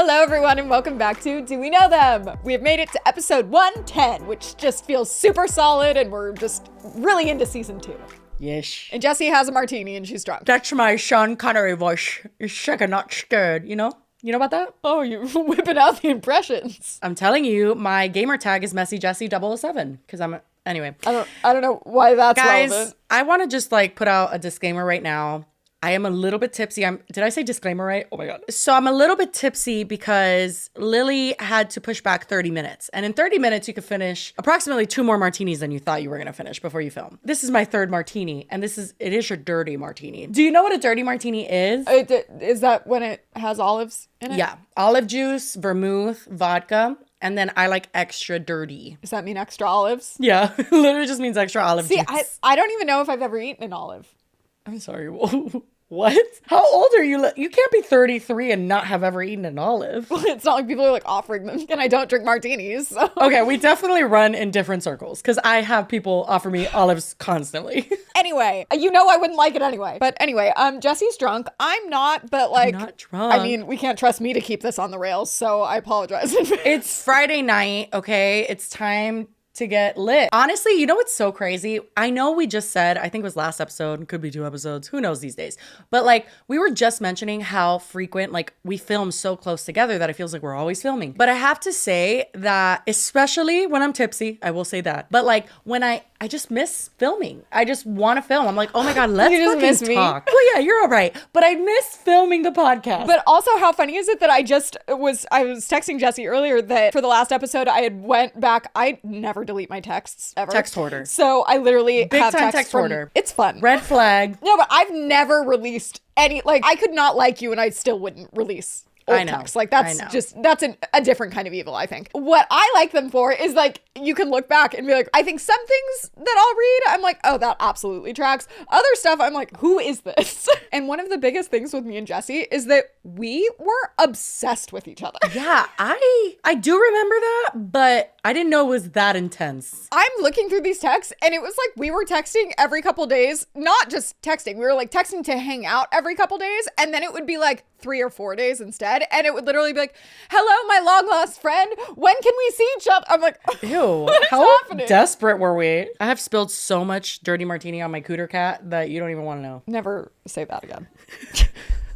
Hello, everyone, and welcome back to Do We Know Them? We have made it to episode 110, which just feels super solid, and we're just really into season 2. Yes. And Jessie has a martini, and she's drunk. That's my Sean Connery voice. You're shaken, not stirred, you know? You know about that? Oh, you're whipping out the impressions. I'm telling you, my gamer tag is MessyJessie007, because anyway. I don't know why that's Guys, relevant. I want to just put out a disclaimer right now. I am a little bit tipsy. Did I say disclaimer right? Oh my God. So I'm a little bit tipsy because Lily had to push back 30 minutes. And in 30 minutes, you could finish approximately 2 more martinis than you thought you were going to finish before you film. This is my 3rd martini, and it is your dirty martini. Do you know what a dirty martini is? Is that when it has olives in it? Yeah. Olive juice, vermouth, vodka. And then I like extra dirty. Does that mean extra olives? Yeah. Literally just means extra olive juice. See, I don't even know if I've ever eaten an olive. I'm sorry. What? How old are you? You can't be 33 and not have ever eaten an olive. It's not like people are offering them, and I don't drink martinis. So. Okay, we definitely run in different circles because I have people offer me olives constantly. Anyway, you know I wouldn't like it anyway. But anyway, Jessie's drunk. I'm not, but I'm not drunk. I mean, we can't trust me to keep this on the rails, so I apologize. It's Friday night, okay? It's time to get lit. Honestly, you know what's so crazy? I know we just said, I think it was last episode, could be 2 episodes, who knows these days. But we were just mentioning how frequent, we film so close together that it feels like we're always filming. But I have to say that, especially when I'm tipsy, I will say that. But when I just miss filming. I just want to film. I'm like, oh my God, let's fucking talk. Well, yeah, you're all right. But I miss filming the podcast. But also, how funny is it that I was texting Jessie earlier that for the last episode, I had went back. I never delete my texts ever. Text hoarder. So I literally big have time text hoarder. It's fun. Red flag. No, but I've never released any, I could not like you and I still wouldn't release old I know. text. That's a different kind of evil, I think. What I like them for is you can look back and be like, I think some things that I'll read, I'm like, oh, that absolutely tracks. Other stuff, I'm like, who is this? And one of the biggest things with me and Jessie is that we were obsessed with each other. Yeah, I do remember that, but I didn't know it was that intense. I'm looking through these texts and it was like we were texting every couple days, not just texting. We were texting to hang out every couple days, and then it would be 3 or 4 days instead. And it would literally be like, hello, my long lost friend. When can we see each other? I'm like, ew, how desperate were we? I have spilled so much dirty martini on my cooter cat that you don't even want to know. Never say that again.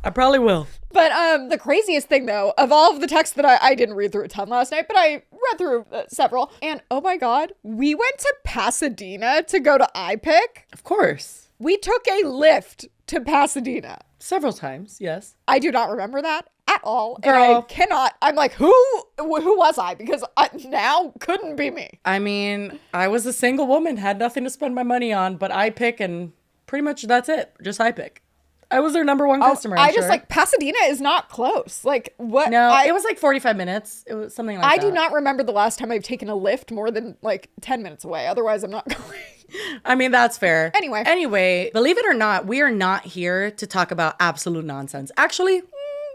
I probably will. But the craziest thing, though, of all of the texts that I didn't read through a ton last night, but I read through several. And oh my God, we went to Pasadena to go to iPick. Of course. We took a lift to Pasadena. Several times, yes. I do not remember that at all. Girl. And I cannot. I'm like, who was I? Because now couldn't be me. I mean, I was a single woman, had nothing to spend my money on, but iPick, and pretty much that's it. Just iPick. I was their number 1 customer. I just Pasadena is not close. What? No, it was 45 minutes. It was something like that. I do not remember the last time I've taken a lift more than 10 minutes away. Otherwise, I'm not going. I mean, that's fair. Anyway, believe it or not, we are not here to talk about absolute nonsense. Actually,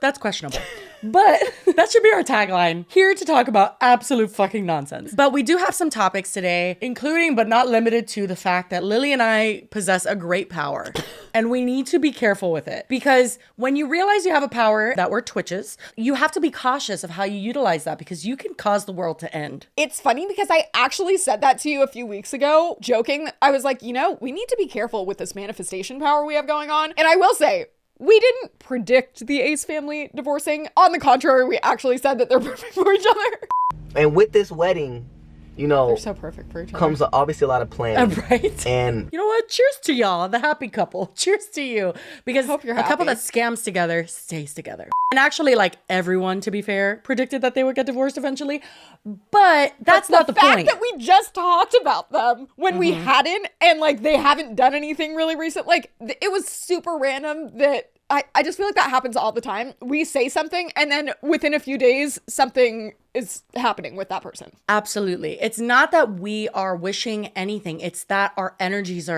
that's questionable. But that should be our tagline. Here to talk about absolute fucking nonsense. But we do have some topics today, including but not limited to the fact that Lily and I possess a great power. And we need to be careful with it. Because when you realize you have a power, that word twitches, you have to be cautious of how you utilize that because you can cause the world to end. It's funny because I actually said that to you a few weeks ago, joking. I was like, we need to be careful with this manifestation power we have going on. And I will say, we didn't predict the Ace family divorcing. On the contrary, we actually said that they're perfect for each other. And with this wedding, they're so perfect for each other. Comes obviously a lot of planning. Right. And you know what? Cheers to y'all, the happy couple. Cheers to you. Because a couple that scams together stays together. And actually, everyone, to be fair, predicted that they would get divorced eventually. But that's not the point. The fact that we just talked about them when we hadn't, and they haven't done anything really recent. It was super random that I just feel like that happens all the time. We say something and then within a few days, something is happening with that person. Absolutely. It's not that we are wishing anything. It's that our energies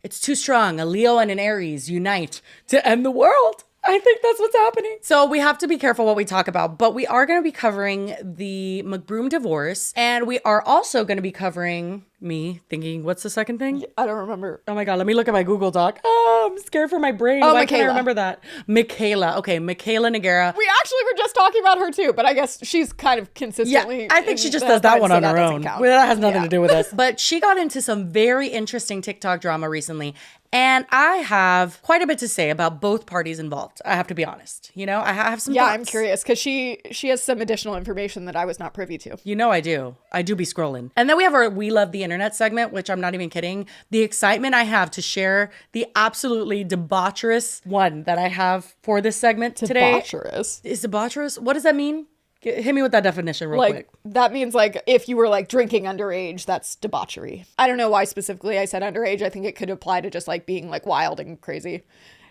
it's too strong. A Leo and an Aries unite to end the world. I think that's what's happening. So we have to be careful what we talk about, but we are going to be covering the McBroom divorce, and we are also going to be covering me thinking, what's the second thing? I don't remember. Oh my God, let me look at my Google Doc. Oh, I'm scared for my brain. Oh, Why can't I Mikayla. remember that? Mikayla. Okay, Mikayla Nogueira. We actually were just talking about her too, but I guess she's kind of consistently. Yeah, I think she just does that one on her own. Well, that has nothing to do with us. But she got into some very interesting TikTok drama recently. And I have quite a bit to say about both parties involved. I have to be honest. You know, I have some thoughts. I'm curious because she has some additional information that I was not privy to. You know I do. I do be scrolling. And then we have our We Love the Internet segment, which I'm not even kidding. The excitement I have to share the absolutely debaucherous one that I have for this segment today. Debaucherous? Is debaucherous? What does that mean? Hit me with that definition real Like, quick. that means like if you were like drinking underage, that's debauchery. I don't know why specifically I said underage. I think it could apply to just like being like wild and crazy.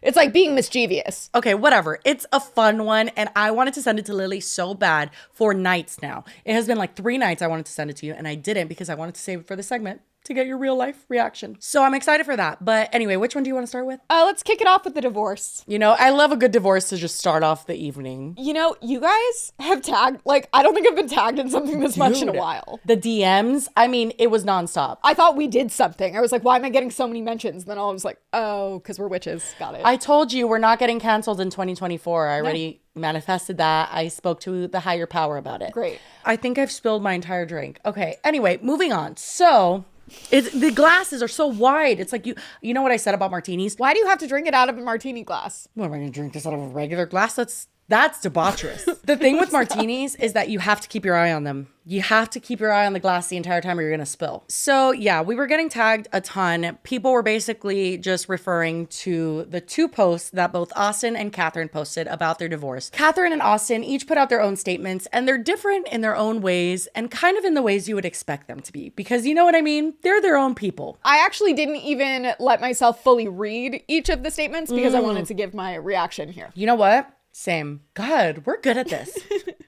It's like being mischievous. Okay, whatever. It's a fun one, and I wanted to send it to Lily so bad for nights now. It has been like 3 nights I wanted to send it to you, and I didn't because I wanted to save it for the segment to get your real life reaction. So I'm excited for that. But anyway, which one do you want to start with? Let's kick it off with the divorce. You know, I love a good divorce to just start off the evening. You know, you guys have tagged, like, I don't think I've been tagged in something this much in a Dude, while. The DMs, I mean, it was nonstop. I thought we did something. I was like, why am I getting so many mentions? And then I was like, oh, because we're witches. Got it. I told you we're not getting canceled in 2024. I already manifested that. I spoke to the higher power about it. Great. I think I've spilled my entire drink. Okay, anyway, moving on. So... the glasses are so wide. It's like you know what I said about martinis? Why do you have to drink it out of a martini glass? What, am I gonna drink this out of a regular glass? That's debaucherous. The thing with martinis is that you have to keep your eye on them. You have to keep your eye on the glass the entire time or you're gonna spill. So yeah, we were getting tagged a ton. People were basically just referring to the 2 posts that both Austin and Catherine posted about their divorce. Catherine and Austin each put out their own statements, and they're different in their own ways and kind of in the ways you would expect them to be. Because you know what I mean? They're their own people. I actually didn't even let myself fully read each of the statements because I wanted to give my reaction here. You know what? Same. God, we're good at this.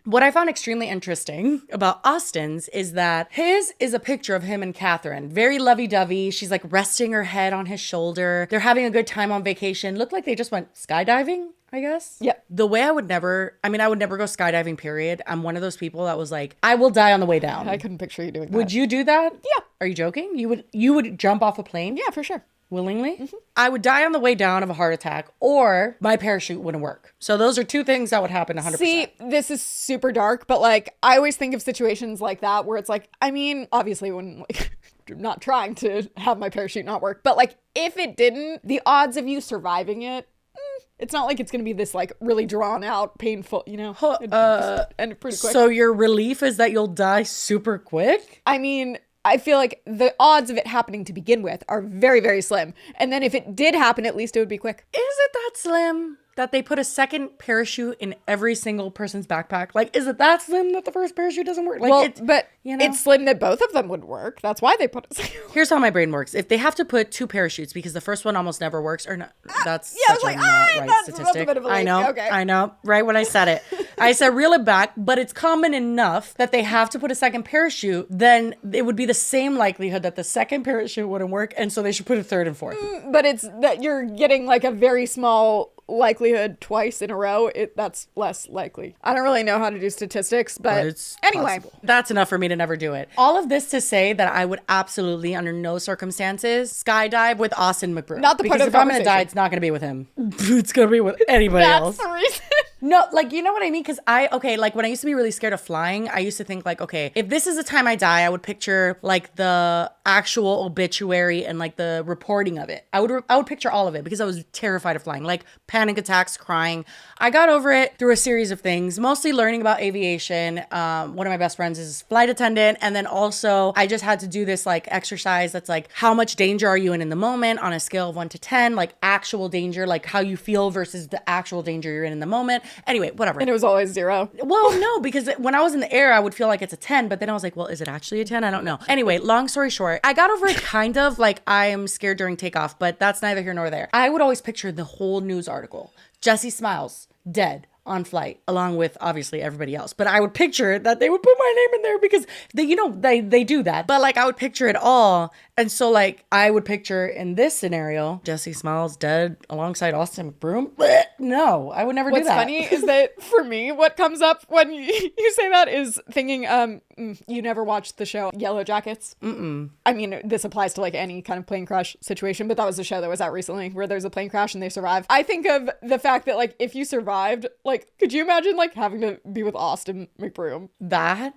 What I found extremely interesting about Austin's is that his is a picture of him and Catherine. Very lovey-dovey. She's like resting her head on his shoulder. They're having a good time on vacation. Looked like they just went skydiving, I guess. Yep. The way I would never go skydiving, period. I'm one of those people that was like, I will die on the way down. I couldn't picture you doing that. Would you do that? Yeah. Are you joking? You would jump off a plane? Yeah, for sure. Willingly? Mm-hmm. I would die on the way down of a heart attack, or my parachute wouldn't work. So those are 2 things that would happen 100%. See, this is super dark, but like I always think of situations like that where it's like, I mean, obviously when like I'm not trying to have my parachute not work, but like if it didn't, the odds of you surviving it, it's not like it's going to be this like really drawn out, painful, you know, and pretty quick. So your relief is that you'll die super quick? I mean, I feel like the odds of it happening to begin with are very, very slim. And then if it did happen, at least it would be quick. Is it that slim that they put a second parachute in every single person's backpack? Like, is it that slim that the first parachute doesn't work? Like, Well, but you know? it's slim that both of them would work. That's why they put it. Here's how my brain works. If they have to put 2 parachutes because the first one almost never works, or not, that's Yeah, I was such like, a not right that's a statistic. bit of a I leap. know, Okay. I know. Right when I said it, I said reel it back, but it's common enough that they have to put a second parachute. Then it would be the same likelihood that the second parachute wouldn't work, and so they should put a 3rd and 4th. But it's that you're getting like a very small likelihood twice in a row. That's less likely. I don't really know how to do statistics, but It's anyway. possible. That's enough for me to never do it. All of this to say that I would absolutely, under no circumstances, skydive with Austin McBroom. Not the part because of if I'm gonna die, conversation. it's not gonna be with him. It's gonna be with anybody else. That's the reason. No, like, you know what I mean? Because like when I used to be really scared of flying, I used to think like, okay, if this is the time I die, I would picture like the actual obituary and like the reporting of it. I would picture all of it because I was terrified of flying, like panic attacks, crying. I got over it through a series of things, mostly learning about aviation. One of my best friends is a flight attendant. And then also I just had to do this like exercise that's like, how much danger are you in the moment on a scale of 1 to 10, like actual danger, like how you feel versus the actual danger you're in the moment. Anyway, whatever. And it was always 0. Well, no, because when I was in the air, I would feel like it's a 10, but then I was like, well, is it actually a 10? I don't know. Anyway, long story short, I got over it kind of like I am scared during takeoff, but that's neither here nor there. I would always picture the whole news article. Jesse Smiles, dead. on flight, along with obviously everybody else. But I would picture that they would put my name in there because they do that. But like I would picture it all. And so like I would picture in this scenario, Jesse Smiles dead alongside Austin McBroom. Blech, no, I would never do that. What's funny is that for me, what comes up when you say that is thinking, you never watched the show Yellow Jackets? Mm-mm. I mean, this applies to like any kind of plane crash situation, but that was a show that was out recently where there's a plane crash and they survive. I think of the fact that like if you survived, like could you imagine like having to be with Austin McBroom? That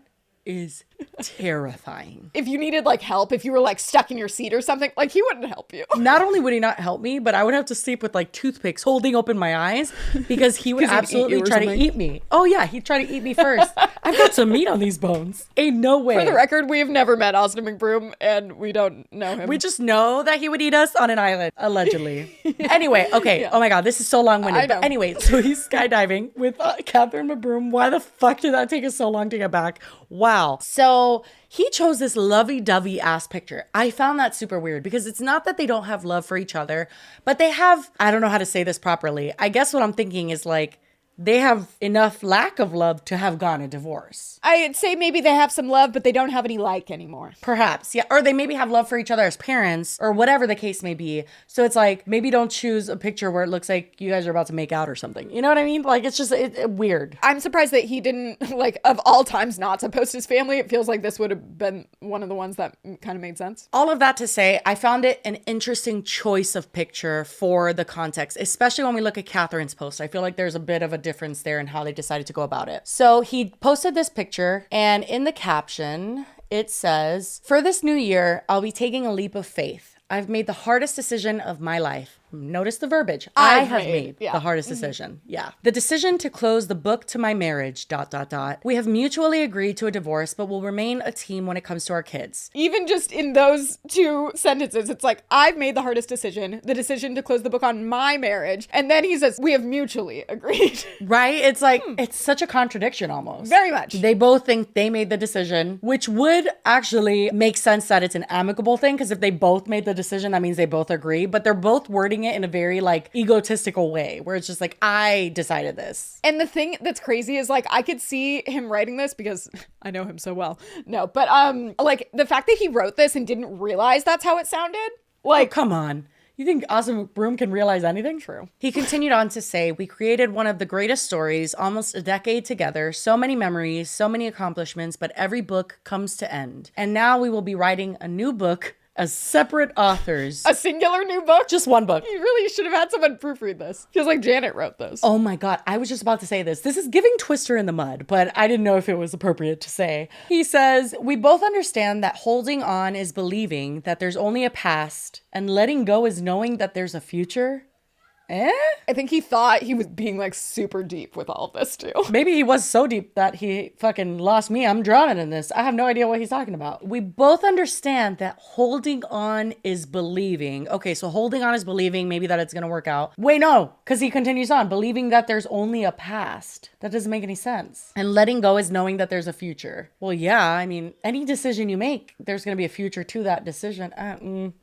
is terrifying. If you needed like help, if you were like stuck in your seat or something, like he wouldn't help you. Not only would he not help me, but I would have to sleep with like toothpicks holding open my eyes because he would absolutely try to eat me. Oh yeah, he'd try to eat me first. I've got some meat on these bones. Ain't no way. For the record, we have never met Austin McBroom and we don't know him. We just know that he would eat us on an island, allegedly. Anyway, okay. Yeah. Oh my God, this is so long-winded. But anyway, so he's skydiving with Catherine McBroom. Why the fuck did that take us so long to get back? Wow. So he chose this lovey-dovey ass picture. I found that super weird because it's not that they don't have love for each other, but they have, I don't know how to say this properly. I guess what I'm thinking is like, they have enough lack of love to have gone a divorce. I'd say maybe they have some love, but they don't have any like anymore. Perhaps, yeah. Or they maybe have love for each other as parents or whatever the case may be. So it's like, maybe don't choose a picture where it looks like you guys are about to make out or something. You know what I mean? Like, it's just weird. I'm surprised that he didn't, like, of all times not to post his family. It feels like this would have been one of the ones that kind of made sense. All of that to say, I found it an interesting choice of picture for the context, especially when we look at Catherine's post. I feel like there's a bit of a difference there in how they decided to go about it. So he posted this picture, and in the caption, it says, "For this new year, I'll be taking a leap of faith. I've made the hardest decision of my life." Notice the verbiage. I have made the hardest decision. Yeah. "The decision to close the book to my marriage, ... We have mutually agreed to a divorce, but will remain a team when it comes to our kids." Even just in those two sentences, it's like, I've made the hardest decision, the decision to close the book on my marriage. And then he says, we have mutually agreed. Right? It's like, it's such a contradiction almost. Very much. They both think they made the decision, which would actually make sense that it's an amicable thing, because if they both made the decision, that means they both agree, but they're both wording it in a very like egotistical way where it's just like, I decided this. And the thing that's crazy is like, I could see him writing this because I know him so well. No, but like the fact that he wrote this and didn't realize that's how it sounded. Like, oh, come on. You think Austin McBroom can realize anything? True. He continued on to say, "We created one of the greatest stories, almost a decade together, so many memories, so many accomplishments, but every book comes to end. And now we will be writing a new book as separate authors." A singular new book? Just one book. You really should have had someone proofread this. Feels like Janet wrote this. Oh my God. I was just about to say this. This is giving Twister in the mud, but I didn't know if it was appropriate to say. He says, "We both understand that holding on is believing that there's only a past, and letting go is knowing that there's a future." I think he thought he was being like super deep with all of this too. Maybe he was so deep that he fucking lost me. I'm drowning in this. I have no idea what he's talking about. "We both understand that holding on is believing." Okay, so holding on is believing maybe that it's gonna work out. Wait, no, because he continues on. "Believing that there's only a past." That doesn't make any sense. "And letting go is knowing that there's a future." Well, yeah, I mean, any decision you make, there's gonna be a future to that decision.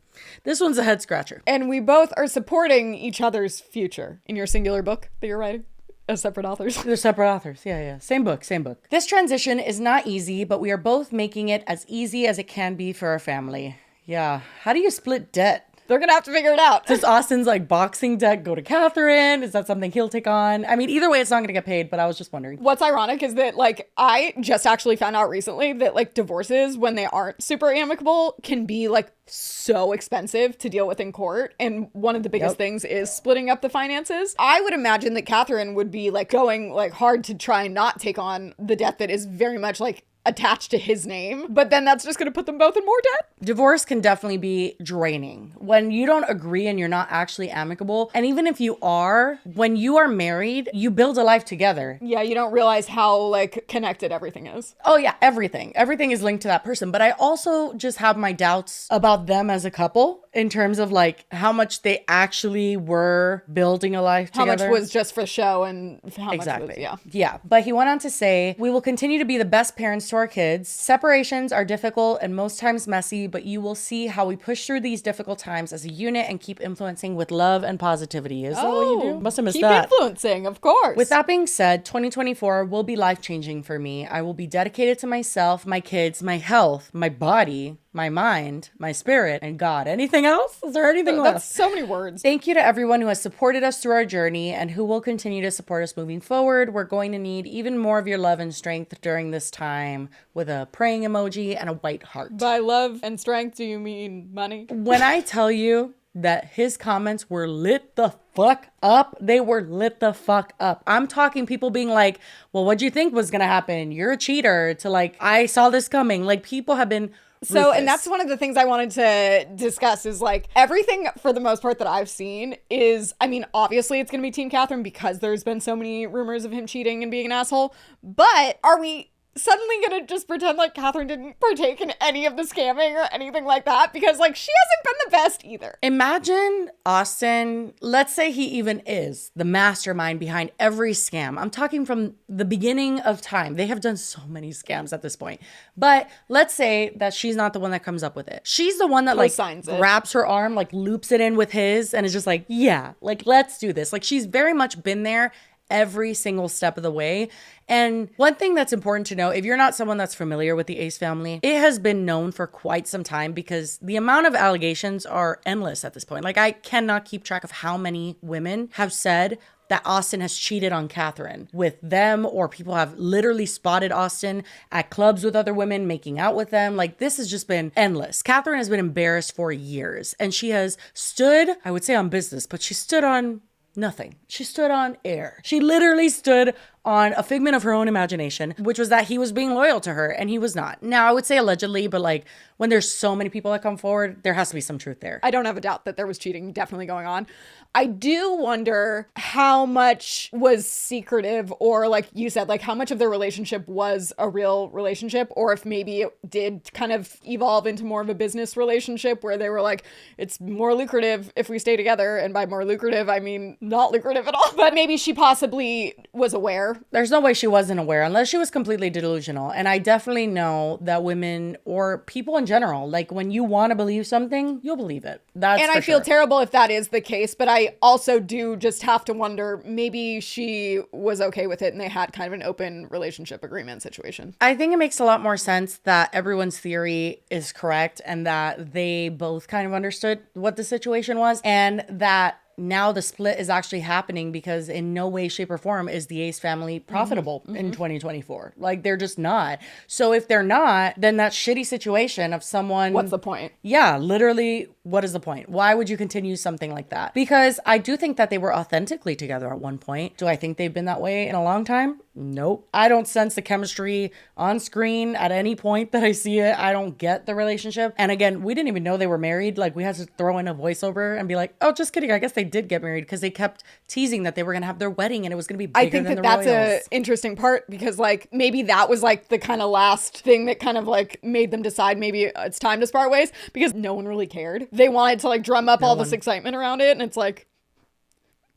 This one's a head scratcher. "And we both are supporting each other's future." In your singular book that you're writing as separate authors. They're separate authors. Yeah. Same book. "This transition is not easy, but we are both making it as easy as it can be for our family." Yeah. How do you split debt? They're gonna have to figure it out. Does Austin's like boxing debt go to Catherine? Is that something he'll take on? I mean, either way, it's not gonna get paid, but I was just wondering. What's ironic is that like, I just actually found out recently that like divorces, when they aren't super amicable, can be like so expensive to deal with in court. And one of the biggest things is splitting up the finances. I would imagine that Catherine would be like going like hard to try and not take on the debt that is very much like attached to his name, but then that's just going to put them both in more debt. Divorce can definitely be draining when you don't agree and you're not actually amicable. And even if you are, when you are married, you build a life together. Yeah, you don't realize how like connected everything is. Oh yeah, everything is linked to that person. But I also just have my doubts about them as a couple in terms of like how much they actually were building a life together. How much was just for show and how much was, Yeah. But he went on to say, "We will continue to be the best parents to our kids. Separations are difficult and most times messy, but you will see how we push through these difficult times as a unit and keep influencing with love and positivity. Is that what you do? Must have missed that. Keep influencing, of course. With that being said, 2024 will be life-changing for me. I will be dedicated to myself, my kids, my health, my body, my mind, my spirit, and God. Anything else? Is there anything left? That's so many words. Thank you to everyone who has supported us through our journey and who will continue to support us moving forward. We're going to need even more of your love and strength during this time, with a praying emoji and a white heart. By love and strength, do you mean money? When I tell you that his comments were lit the fuck up, they were lit the fuck up. I'm talking people being like, well, what'd you think was gonna happen? You're a cheater, to like, I saw this coming. Like, people have been So, and that's one of the things I wanted to discuss is like everything for the most part that I've seen is, I mean, obviously it's going to be Team Catherine because there's been so many rumors of him cheating and being an asshole. But are we suddenly going to just pretend like Catherine didn't partake in any of the scamming or anything like that? Because like she hasn't been the best either. Imagine Austin, let's say he even is the mastermind behind every scam. I'm talking from the beginning of time. They have done so many scams at this point. But let's say that she's not the one that comes up with it. She's the one that like grabs her arm, like loops it in with his and is just like, yeah, like let's do this. Like she's very much been there every single step of the way. And one thing that's important to know, if you're not someone that's familiar with the Ace family, it has been known for quite some time because the amount of allegations are endless at this point. Like I cannot keep track of how many women have said that Austin has cheated on Catherine with them, or people have literally spotted Austin at clubs with other women, making out with them. Like this has just been endless. Catherine has been embarrassed for years and she has stood, I would say on business, but she stood on nothing. She stood on air. She literally stood on a figment of her own imagination, which was that he was being loyal to her and he was not. Now, I would say allegedly, but like when there's so many people that come forward, there has to be some truth there. I don't have a doubt that there was cheating definitely going on. I do wonder how much was secretive, or like you said, like how much of their relationship was a real relationship, or if maybe it did kind of evolve into more of a business relationship where they were like, it's more lucrative if we stay together. And by more lucrative, I mean not lucrative at all. But maybe she possibly was aware. There's no way she wasn't aware unless she was completely delusional. And I definitely know that women or people in general, like when you want to believe something, you'll believe it. That's and I feel terrible if that is the case, but I also do just have to wonder, maybe she was okay with it and they had kind of an open relationship agreement situation. I think it makes a lot more sense that everyone's theory is correct and that they both kind of understood what the situation was, and that now the split is actually happening because in no way, shape, or form is the Ace family profitable in 2024. Like, they're just not. So if they're not, then that shitty situation of someone... What's the point? Yeah, literally, what is the point? Why would you continue something like that? Because I do think that they were authentically together at one point. Do I think they've been that way in a long time? Nope. I don't sense the chemistry on screen at any point that I see it. I don't get the relationship. And again, we didn't even know they were married. Like, we had to throw in a voiceover and be like, oh, just kidding. I guess they did get married, because they kept teasing that they were going to have their wedding and it was going to be bigger than the Royals. I think that's an interesting part, because like maybe that was like the kind of last thing that kind of like made them decide maybe it's time to part ways, because no one really cared. They wanted to like drum up all this excitement around it, and it's like,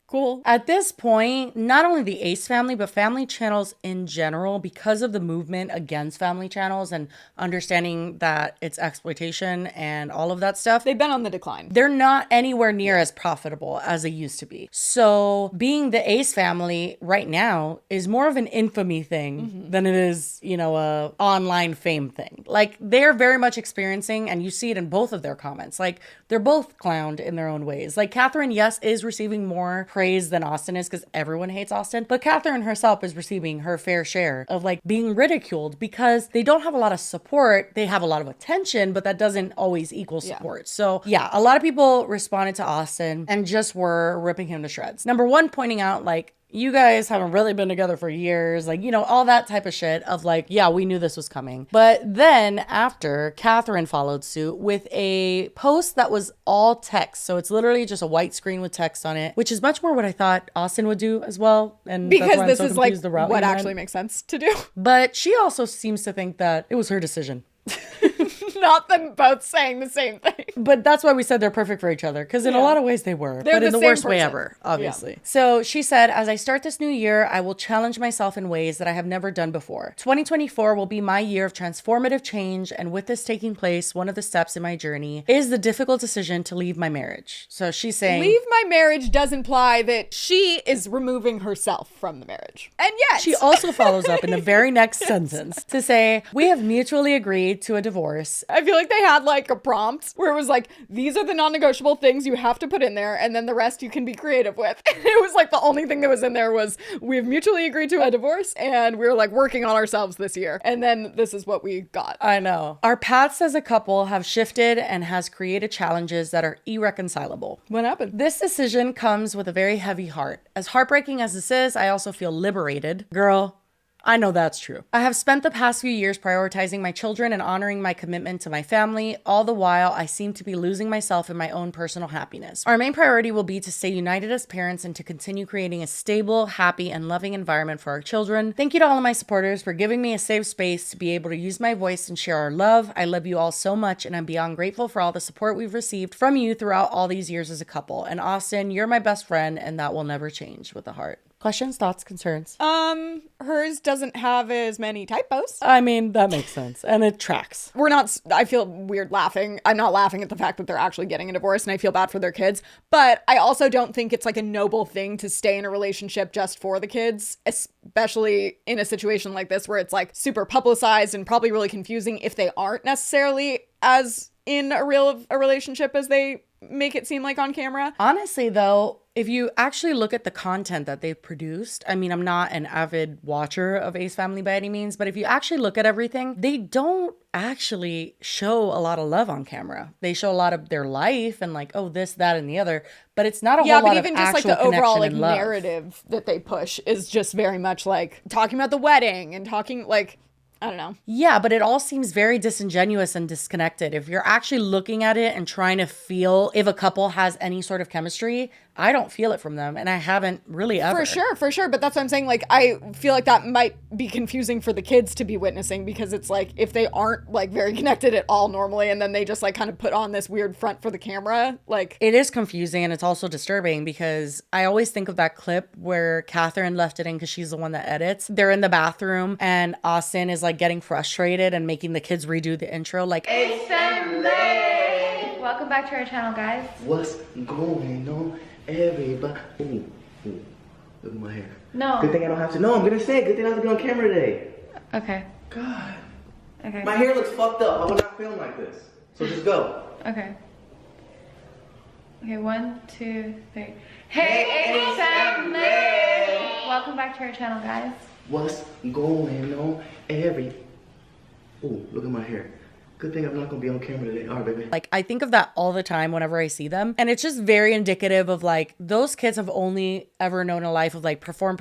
cool. At this point, not only the Ace family, but family channels in general, because of the movement against family channels and understanding that it's exploitation and all of that stuff, they've been on the decline. They're not anywhere near as profitable as they used to be. So being the Ace family right now is more of an infamy thing than it is, you know, a online fame thing. Like, they're very much experiencing, and you see it in both of their comments, like they're both clowned in their own ways. Like, Catherine, yes, is receiving more praise than Austin is, because everyone hates Austin, but Catherine herself is receiving her fair share of like being ridiculed, because they don't have a lot of support. They have a lot of attention, but that doesn't always equal support. So yeah, a lot of people responded to Austin and just were ripping him to shreds. Number one, pointing out like, you guys haven't really been together for years, like, you know, all that type of shit of like, yeah, we knew this was coming. But then after, Catherine followed suit with a post that was all text. So it's literally just a white screen with text on it, which is much more what I thought Austin would do as well. And because this is like what actually makes sense to do. But she also seems to think that it was her decision. Not them both saying the same thing. But that's why we said they're perfect for each other, because in a lot of ways they were. They're but in the the same worst way person. ever, obviously. So she said, as I start this new year, I will challenge myself in ways that I have never done before. 2024 will be my year of transformative change, and with this taking place, one of the steps in my journey is the difficult decision to leave my marriage. So she's saying, Leave my marriage does imply that she is removing herself from the marriage. And yet she also follows up in the very next sentence to say, we have mutually agreed to a divorce. I feel like they had like a prompt where it was like, these are the non-negotiable things you have to put in there, and then the rest you can be creative with. It was like the only thing that was in there was, we've mutually agreed to a divorce, and we're like working on ourselves this year. And then this is what we got. I know. Our paths as a couple have shifted and has created challenges that are irreconcilable. What happened? This decision comes with a very heavy heart. As heartbreaking as this is, I also feel liberated. Girl, I know that's true. I have spent the past few years prioritizing my children and honoring my commitment to my family. All the while, I seem to be losing myself in my own personal happiness. Our main priority will be to stay united as parents and to continue creating a stable, happy, and loving environment for our children. Thank you to all of my supporters for giving me a safe space to be able to use my voice and share our love. I love you all so much, and I'm beyond grateful for all the support we've received from you throughout all these years as a couple. And Austin, you're my best friend, and that will never change. With a heart. Questions, thoughts, concerns? Hers doesn't have as many typos. I mean, that makes sense. And it tracks. I feel weird laughing. I'm not laughing at the fact that they're actually getting a divorce, and I feel bad for their kids. But I also don't think it's like a noble thing to stay in a relationship just for the kids, especially in a situation like this where it's like super publicized and probably really confusing if they aren't necessarily as in a relationship as they make it seem like on camera. Honestly, though, if you actually look at the content that they've produced, I mean, I'm not an avid watcher of Ace Family by any means, but if you actually look at everything, they don't actually show a lot of love on camera. They show a lot of their life and like, oh, this, that, and the other, but it's not a whole lot of actual connection and love. Yeah, but even just like the overall like narrative that they push is just very much like talking about the wedding and talking like, I don't know. Yeah, but it all seems very disingenuous and disconnected. If you're actually looking at it and trying to feel if a couple has any sort of chemistry, I don't feel it from them, and I haven't really ever. For sure. But that's what I'm saying. Like, I feel like that might be confusing for the kids to be witnessing, because it's like, if they aren't like very connected at all normally, and then they just like kind of put on this weird front for the camera, like. It is confusing, and it's also disturbing, because I always think of that clip where Catherine left it in because she's the one that edits. They're in the bathroom, and Austin is like getting frustrated and making the kids redo the intro. Like, Assembly! Welcome back to our channel, guys. What's going on, everybody? Ooh, look at my hair. No. Good thing I don't have to. No, I'm gonna say it. Good thing I don't have to be on camera today. Okay. God. Okay. My hair looks fucked up. I will not film like this. So just go. Okay. Okay, 1, 2, 3. Hey, Assembly! Welcome back to our channel, guys. What's going on, Ooh, look at my hair. Good thing I'm not gonna be on camera today. All right, baby. Like, I think of that all the time whenever I see them. And it's just very indicative of like, those kids have only ever known a life of like perform.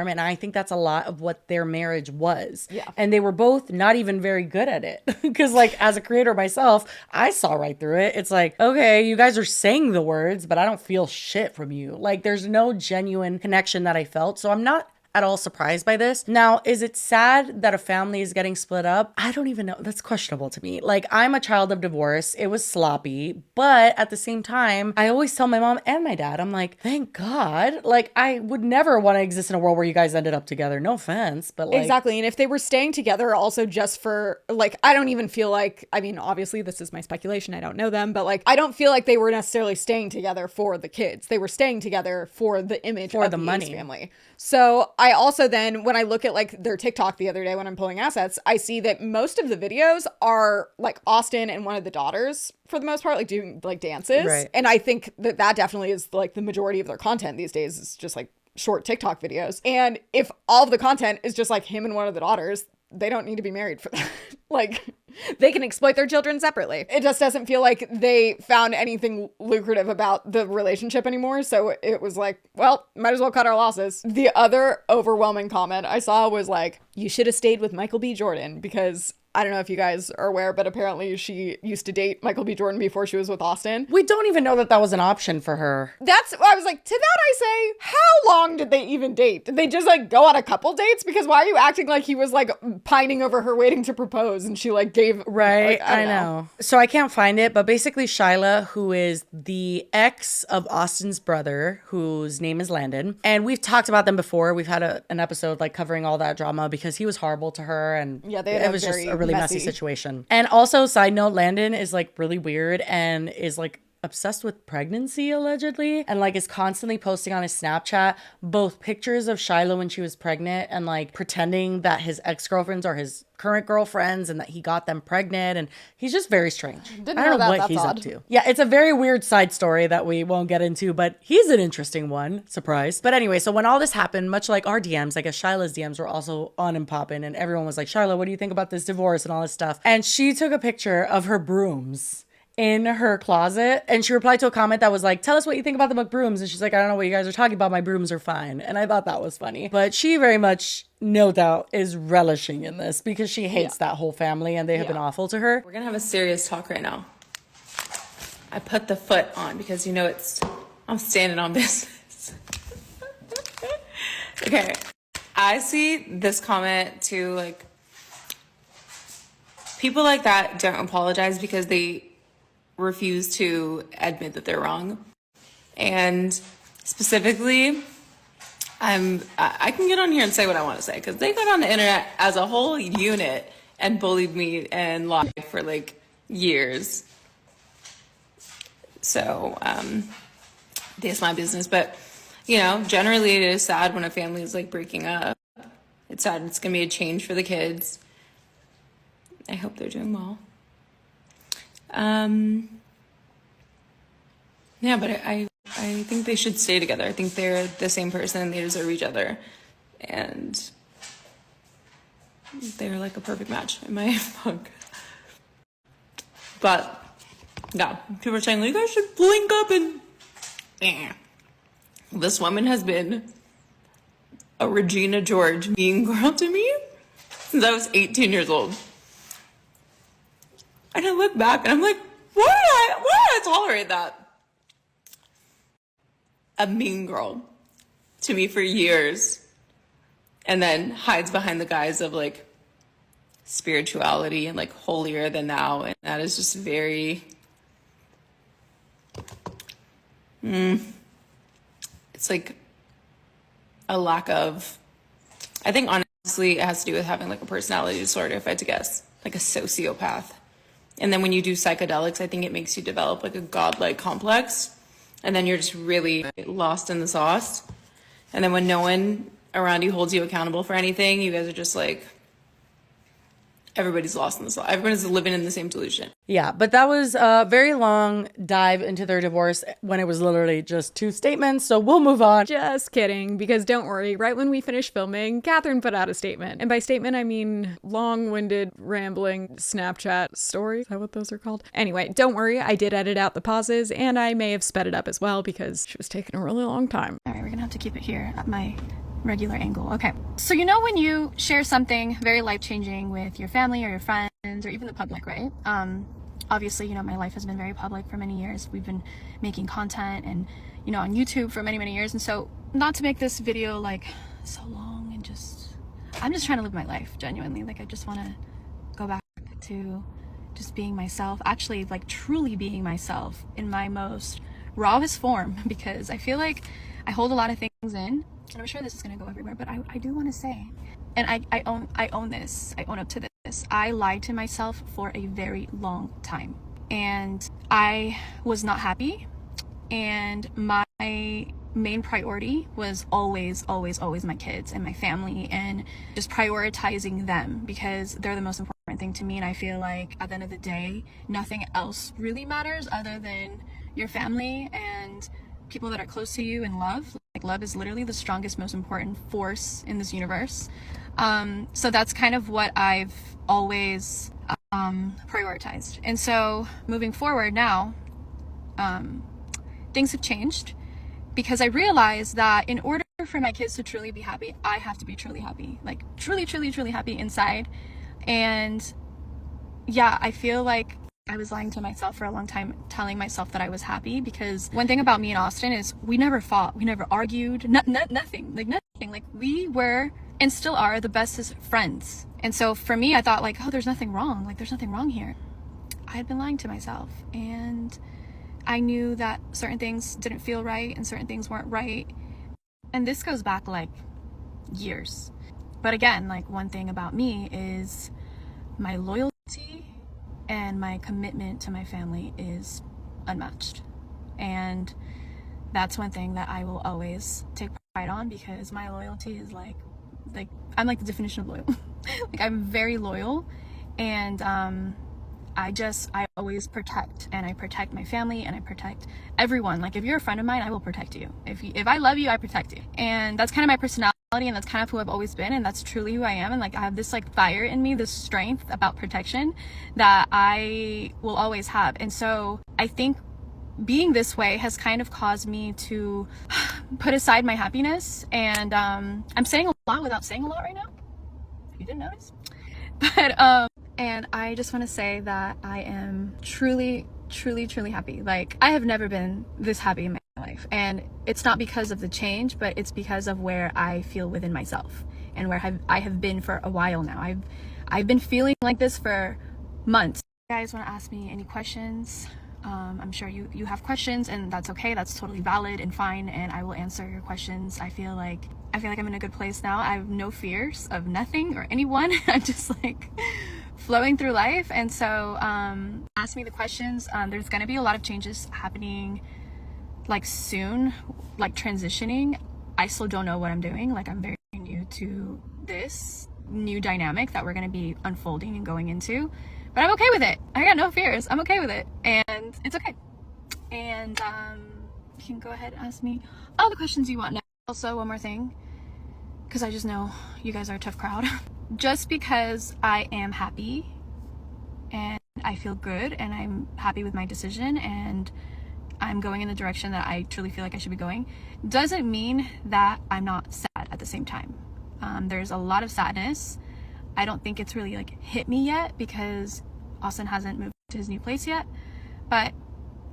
And I think that's a lot of what their marriage was. Yeah. And they were both not even very good at it. Because like, as a creator myself, I saw right through it. It's like, okay, you guys are saying the words, but I don't feel shit from you. Like, there's no genuine connection that I felt. So I'm not at all surprised by this. Now, is it sad that a family is getting split up? I don't even know. That's questionable to me. Like, I'm a child of divorce. It was sloppy, but at the same time, I always tell my mom and my dad, I'm like, thank God. Like, I would never want to exist in a world where you guys ended up together. No offense, but like. Exactly. And if they were staying together also just for, like, I don't even feel like, I mean, obviously this is my speculation. I don't know them, but like, I don't feel like they were necessarily staying together for the kids. They were staying together for the image of the money family. So I also then, when I look at like their TikTok the other day when I'm pulling assets, I see that most of the videos are like Austin and one of the daughters, for the most part, like doing like dances. Right. And I think that that definitely is like the majority of their content these days is just like short TikTok videos. And if all of the content is just like him and one of the daughters, they don't need to be married for that. Like, they can exploit their children separately. It just doesn't feel like they found anything lucrative about the relationship anymore. So it was like, well, might as well cut our losses. The other overwhelming comment I saw was like, you should have stayed with Michael B. Jordan, because I don't know if you guys are aware, but apparently she used to date Michael B. Jordan before she was with Austin. We don't even know that that was an option for her. I was like, to that I say, how long did they even date? Did they just like go on a couple dates? Because why are you acting like he was like pining over her waiting to propose and she like gave... Right, like, I know. So I can't find it, but basically Shyla, who is the ex of Austin's brother, whose name is Landon, and we've talked about them before. We've had an episode like covering all that drama because he was horrible to her, and yeah, it was just a really messy situation. And also, side note, Landon is like really weird and is like obsessed with pregnancy allegedly, and like is constantly posting on his Snapchat both pictures of Shyla when she was pregnant and like pretending that his ex-girlfriends are his current girlfriends and that he got them pregnant, and he's just very strange. I don't know what he's up to. Yeah, it's a very weird side story that we won't get into, but he's an interesting one. Surprise. But anyway, so when all this happened, much like our DMs, I guess Shyla's DMs were also on and popping, and everyone was like, Shyla, what do you think about this divorce and all this stuff? And she took a picture of her brooms in her closet, and she replied to a comment that was like, tell us what you think about the McBrooms. And she's like, I don't know what you guys are talking about, my brooms are fine. And I thought that was funny, but she very much, no doubt, is relishing in this because she hates that whole family and they have been awful to her. We're gonna have a serious talk right now. I put the foot on because I'm standing on business. Okay, I see this comment too, like, people like that don't apologize because they refuse to admit that they're wrong. And specifically, I can get on here and say what I want to say because they got on the internet as a whole unit and bullied me and lied for like years. So that's my business. But generally it is sad when a family is like breaking up. It's sad. It's gonna be a change for the kids. I hope they're doing well. Yeah, but I think they should stay together. I think they're the same person and they deserve each other. And they're like a perfect match in my book. But yeah, people are saying, you guys should link up and this woman has been a Regina George mean girl to me since I was 18 years old. And I look back and I'm like, why did I tolerate that? A mean girl to me for years, and then hides behind the guise of like spirituality and like holier than thou, and that is just very it's like a lack of, I think honestly it has to do with having like a personality disorder, if I had to guess, like a sociopath. And then when you do psychedelics, I think it makes you develop like a godlike complex. And then you're just really lost in the sauce. And then when no one around you holds you accountable for anything, you guys are just like, everybody's lost in the sauce. Everybody's living in the same delusion. Yeah, but that was a very long dive into their divorce when it was literally just 2 statements. So we'll move on. Just kidding, because don't worry, right when we finished filming, Catherine put out a statement. And by statement, I mean long-winded, rambling Snapchat story. Is that what those are called? Anyway, don't worry, I did edit out the pauses, and I may have sped it up as well because she was taking a really long time. All right, we're gonna have to keep it here at my regular angle. Okay, so when you share something very life-changing with your family or your friends or even the public, right? Obviously, my life has been very public for many years. We've been making content and on YouTube for many years, and so not to make this video like so long, and I'm just trying to live my life genuinely. Like, I just want to go back to just being myself, actually like truly being myself in my most rawest form, because I feel like I hold a lot of things in. And I'm sure this is going to go everywhere, but I do want to say, and I own this, I own up to this. I lied to myself for a very long time, and I was not happy, and my main priority was always my kids and my family, and just prioritizing them because they're the most important thing to me. And I feel like at the end of the day, nothing else really matters other than your family and people that are close to you, and love. Like, love is literally the strongest, most important force in this universe. So that's kind of what I've always prioritized. And so moving forward now, things have changed because I realized that in order for my kids to truly be happy, I have to be truly happy, like truly happy inside. And yeah, I feel like I was lying to myself for a long time, telling myself that I was happy, because one thing about me and Austin is we never fought, we never argued, nothing. Like we were and still are the bestest friends. And so for me, I thought like, oh, there's nothing wrong. Like there's nothing wrong here. I had been lying to myself, and I knew that certain things didn't feel right and certain things weren't right. And this goes back like years. But again, like one thing about me is my loyalty and my commitment to my family is unmatched. And that's one thing that I will always take pride on, because my loyalty is like I'm like the definition of loyal. Like I'm very loyal, and I always protect, and I protect my family, and I protect everyone. Like if you're a friend of mine, I will protect you. If I love you, I protect you. And that's kind of my personality, and that's kind of who I've always been, and that's truly who I am. And like I have this like fire in me, this strength about protection that I will always have. And so I think being this way has kind of caused me to put aside my happiness. And I'm saying a lot without saying a lot right now, if you didn't notice. But and I just want to say that I am truly happy. Like I have never been this happy in my life, and it's not because of the change, but it's because of where I feel within myself, and where I have been for a while now. I've been feeling like this for months. You guys want to ask me any questions? I'm sure you have questions, and that's okay. That's totally valid and fine, and I will answer your questions. I feel like I'm in a good place now. I have no fears of nothing or anyone. I'm just like flowing through life. And so ask me the questions. There's gonna be a lot of changes happening like soon, like transitioning. I still don't know what I'm doing. Like I'm very new to this new dynamic that we're gonna be unfolding and going into. But I'm okay with it. I got no fears. I'm okay with it. And it's okay. And you can go ahead and ask me all the questions you want now. Also, one more thing, because I just know you guys are a tough crowd. Just because I am happy and I feel good and I'm happy with my decision and I'm going in the direction that I truly feel like I should be going, doesn't mean that I'm not sad at the same time. There's a lot of sadness. I don't think it's really like hit me yet because Austin hasn't moved to his new place yet, but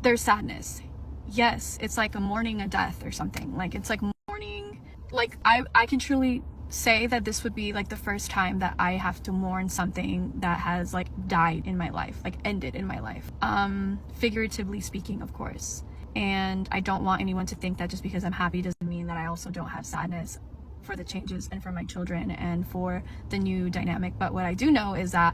there's sadness. Yes, it's like a mourning a death or something. Like it's like mourning, like I can truly say that this would be like the first time that I have to mourn something that has like died in my life, like ended in my life. Figuratively speaking, of course. And I don't want anyone to think that just because I'm happy doesn't mean that I also don't have sadness for the changes and for my children and for the new dynamic. But what I do know is that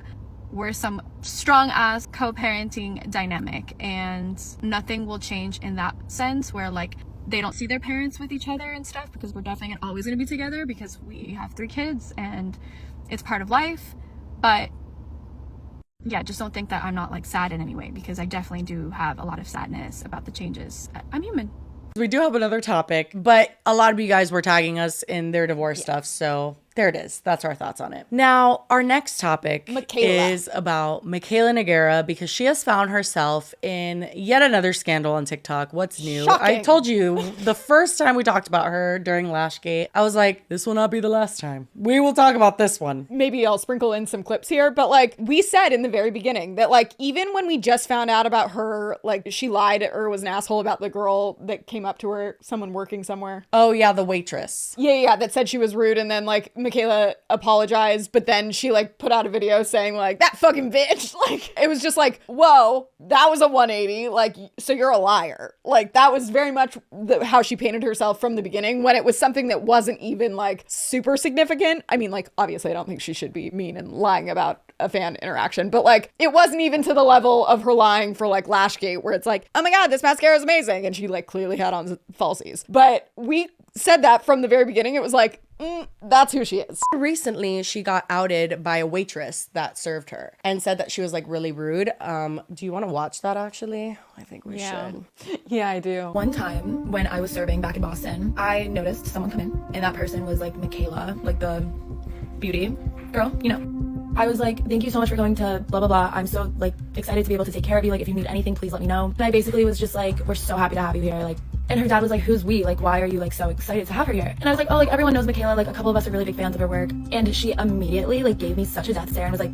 we're some strong ass co-parenting dynamic, and nothing will change in that sense where like they don't see their parents with each other and stuff, because we're definitely always going to be together because we have 3 kids and it's part of life. But yeah, just don't think that I'm not like sad in any way, because I definitely do have a lot of sadness about the changes. I'm human. We do have another topic, but a lot of you guys were tagging us in their divorce stuff, so there it is. That's our thoughts on it. Now, our next topic is about Mikayla Nogueria, because she has found herself in yet another scandal on TikTok. What's new? Shocking. I told you the first time we talked about her during Lashgate, I was like, this will not be the last time. We will talk about this one. Maybe I'll sprinkle in some clips here, but like we said in the very beginning that like even when we just found out about her, like she lied or was an asshole about the girl that came up to her, someone working somewhere. Oh yeah, the waitress. Yeah, that said she was rude, and then like Mikayla apologized, but then she like put out a video saying like, that fucking bitch. Like it was just like, whoa, that was a 180. Like, so you're a liar. Like that was very much how she painted herself from the beginning, when it was something that wasn't even like super significant. I mean, like obviously I don't think she should be mean and lying about a fan interaction, but like it wasn't even to the level of her lying for like Lashgate, where it's like, oh my god, this mascara is amazing, and she like clearly had on falsies. But we said that from the very beginning. It was like, that's who she is. Recently, she got outed by a waitress that served her and said that she was like really rude. Do you want to watch that actually? I think we should. Yeah, I do. One time when I was serving back in Boston, I noticed someone come in, and that person was like Mikayla, like the beauty girl, you know. I was like, thank you so much for going to blah, blah, blah. I'm so like excited to be able to take care of you. Like if you need anything, please let me know. And I basically was just like, we're so happy to have you here. Like, and her dad was like, who's we? Like, why are you like so excited to have her here? And I was like, oh, like everyone knows Mikayla. Like a couple of us are really big fans of her work. And she immediately like gave me such a death stare and was like,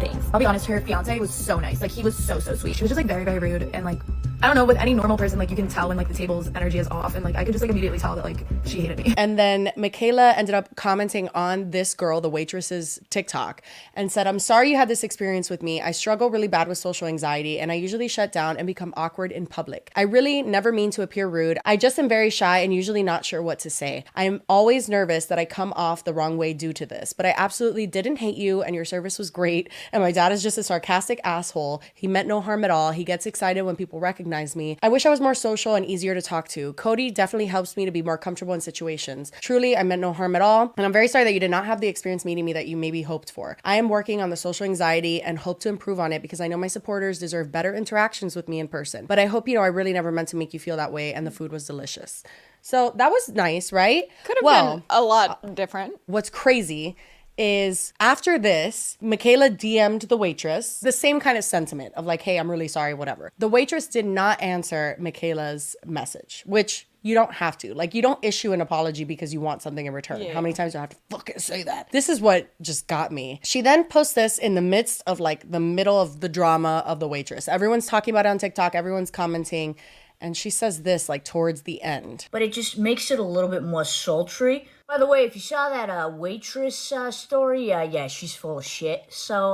days. I'll be honest, her fiance was so nice. Like, he was so sweet. She was just like very, very rude, and like, I don't know, with any normal person, like, you can tell when like the table's energy is off, and like I could just like immediately tell that like she hated me. And then Mikayla ended up commenting on this girl, the waitress's TikTok, and said, "I'm sorry you had this experience with me. I struggle really bad with social anxiety, and I usually shut down and become awkward in public. I really never mean to appear rude. I just am very shy and usually not sure what to say. I am always nervous that I come off the wrong way due to this, but I absolutely didn't hate you, and your service was great. And my dad is just a sarcastic asshole. He meant no harm at all. He gets excited when people recognize me. I wish I was more social and easier to talk to. Cody definitely helps me to be more comfortable in situations. Truly, I meant no harm at all. And I'm very sorry that you did not have the experience meeting me that you maybe hoped for. I am working on the social anxiety and hope to improve on it because I know my supporters deserve better interactions with me in person. But I hope you know I really never meant to make you feel that way, and the food was delicious." So that was nice, right? Could have been a lot different. What's crazy is after this, Mikayla DM'd the waitress, the same kind of sentiment of like, hey, I'm really sorry, whatever. The waitress did not answer Mikayla's message, which you don't have to. Like, you don't issue an apology because you want something in return. Yeah. How many times do I have to fucking say that? This is what just got me. She then posts this in the midst of like the middle of the drama of the waitress. Everyone's talking about it on TikTok. Everyone's commenting. And she says this like towards the end. But it just makes it a little bit more sultry. By the way, if you saw that waitress story, yeah, she's full of shit. So,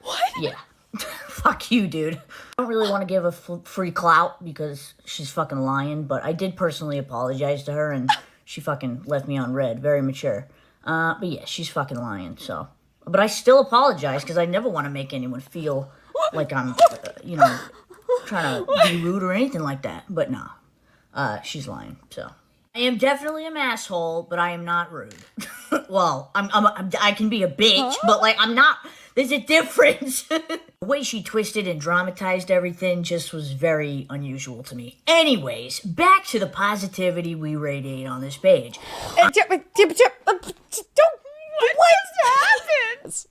What? Yeah. Fuck you, dude. I don't really want to give her free clout because she's fucking lying, but I did personally apologize to her, and she fucking left me on red. Very mature. But yeah, she's fucking lying, so. But I still apologize because I never want to make anyone feel like I'm, trying to be rude or anything like that. But no, she's lying, so. I am definitely an asshole, but I am not rude. Well, I can be a bitch, but like I'm not. There's a difference. The way she twisted and dramatized everything just was very unusual to me. Anyways, back to the positivity we radiate on this page. What happened?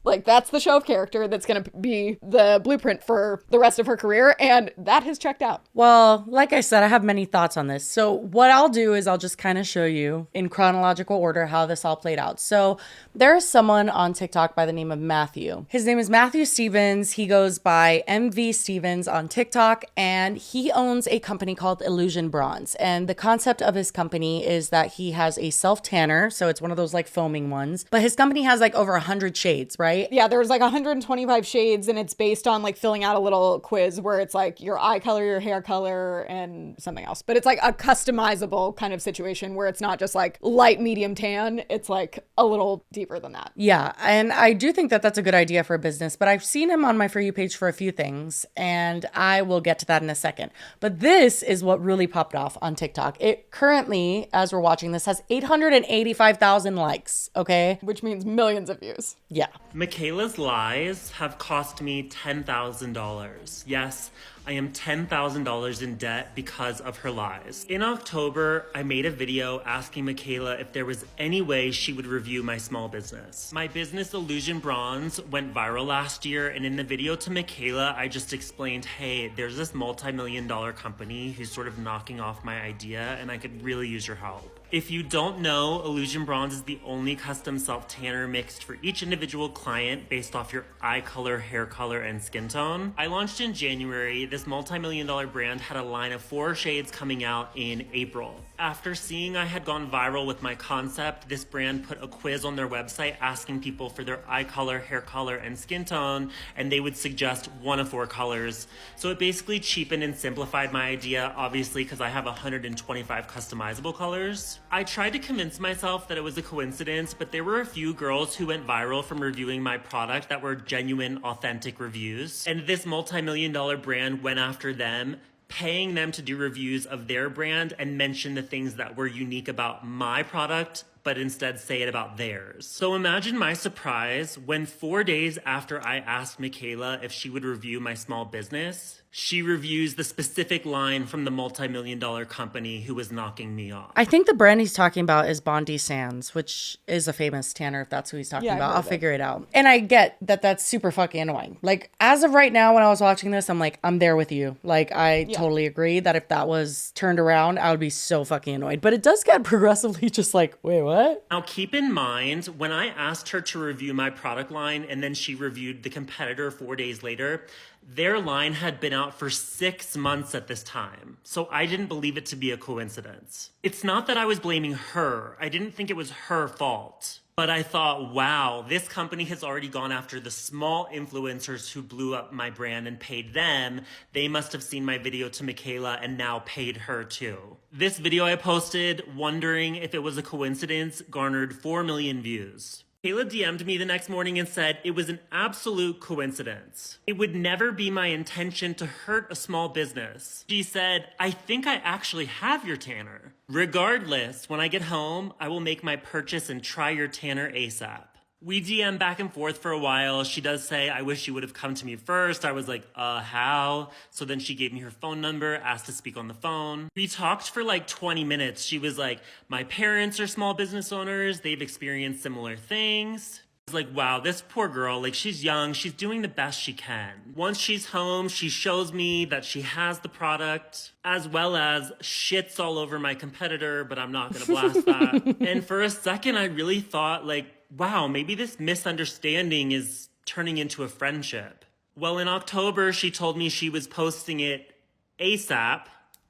Like, that's the show of character that's going to be the blueprint for the rest of her career, and that has checked out. Well, like I said, I have many thoughts on this. So what I'll do is I'll just kind of show you in chronological order how this all played out. So there's someone on TikTok by the name of Matthew. His name is Matthew Stevens. He goes by MV Stevens on TikTok, and he owns a company called Illusion Bronze. And the concept of his company is that he has a self-tanner. So it's one of those like foaming ones, but his company has like over 100 shades, right? Yeah, there's like 125 shades, and it's based on like filling out a little quiz where it's like your eye color, your hair color, and something else. But it's like a customizable kind of situation where it's not just like light, medium, tan. It's like a little deeper than that. Yeah, and I do think that that's a good idea for a business, but I've seen him on my For You page for a few things, and I will get to that in a second. But this is what really popped off on TikTok. It currently, as we're watching this, has 885,000 likes, okay? Which means millions of views. Yeah. Mikayla's lies have cost me $10,000. Yes, I am $10,000 in debt because of her lies. In October, I made a video asking Mikayla if there was any way she would review my small business. My business Illusion Bronze went viral last year, and in the video to Mikayla, I just explained, hey, there's this multi-million-dollar company who's sort of knocking off my idea, and I could really use your help. If you don't know, Illusion Bronze is the only custom self-tanner mixed for each individual client based off your eye color, hair color, and skin tone. I launched in January. This multi-million-dollar brand had a line of 4 shades coming out in April. After seeing I had gone viral with my concept, this brand put a quiz on their website asking people for their eye color, hair color, and skin tone, and they would suggest one of 4 colors. So it basically cheapened and simplified my idea, obviously because I have 125 customizable colors. I tried to convince myself that it was a coincidence, but there were a few girls who went viral from reviewing my product that were genuine, authentic reviews. And this multi-million-dollar brand went after them, paying them to do reviews of their brand and mention the things that were unique about my product, but instead say it about theirs. So imagine my surprise when 4 days after I asked Mikayla if she would review my small business, She reviews the specific line from the multi-million-dollar company who was knocking me off. I think the brand he's talking about is Bondi Sands, which is a famous tanner, if that's who he's talking about. I'll figure it out. And I get that that's super fucking annoying. Like, as of right now, when I was watching this, I'm like, I'm there with you. Like, I totally agree that if that was turned around, I would be so fucking annoyed. But it does get progressively just like, wait, what? Now, keep in mind, when I asked her to review my product line and then she reviewed the competitor 4 days later, their line had been out for 6 months at this time, so I didn't believe it to be a coincidence. It's not that I was blaming her. I didn't think it was her fault. But I thought, wow, this company has already gone after the small influencers who blew up my brand and paid them. They must have seen my video to Mikayla and now paid her too. This video I posted, wondering if it was a coincidence, garnered 4 million views. Mikayla DM'd me the next morning and said it was an absolute coincidence. It would never be my intention to hurt a small business. She said, I think I actually have your tanner. Regardless, when I get home, I will make my purchase and try your tanner ASAP. We DM back and forth for a while. She does say, I wish you would have come to me first. I was like, how? So then she gave me her phone number, asked to speak on the phone. We talked for like 20 minutes. She was like, my parents are small business owners. They've experienced similar things. I was like, wow, this poor girl, like she's young. She's doing the best she can. Once she's home, she shows me that she has the product, as well as shits all over my competitor, but I'm not gonna blast that. And for a second, I really thought like, wow, maybe this misunderstanding is turning into a friendship. Well, in October, she told me she was posting it ASAP,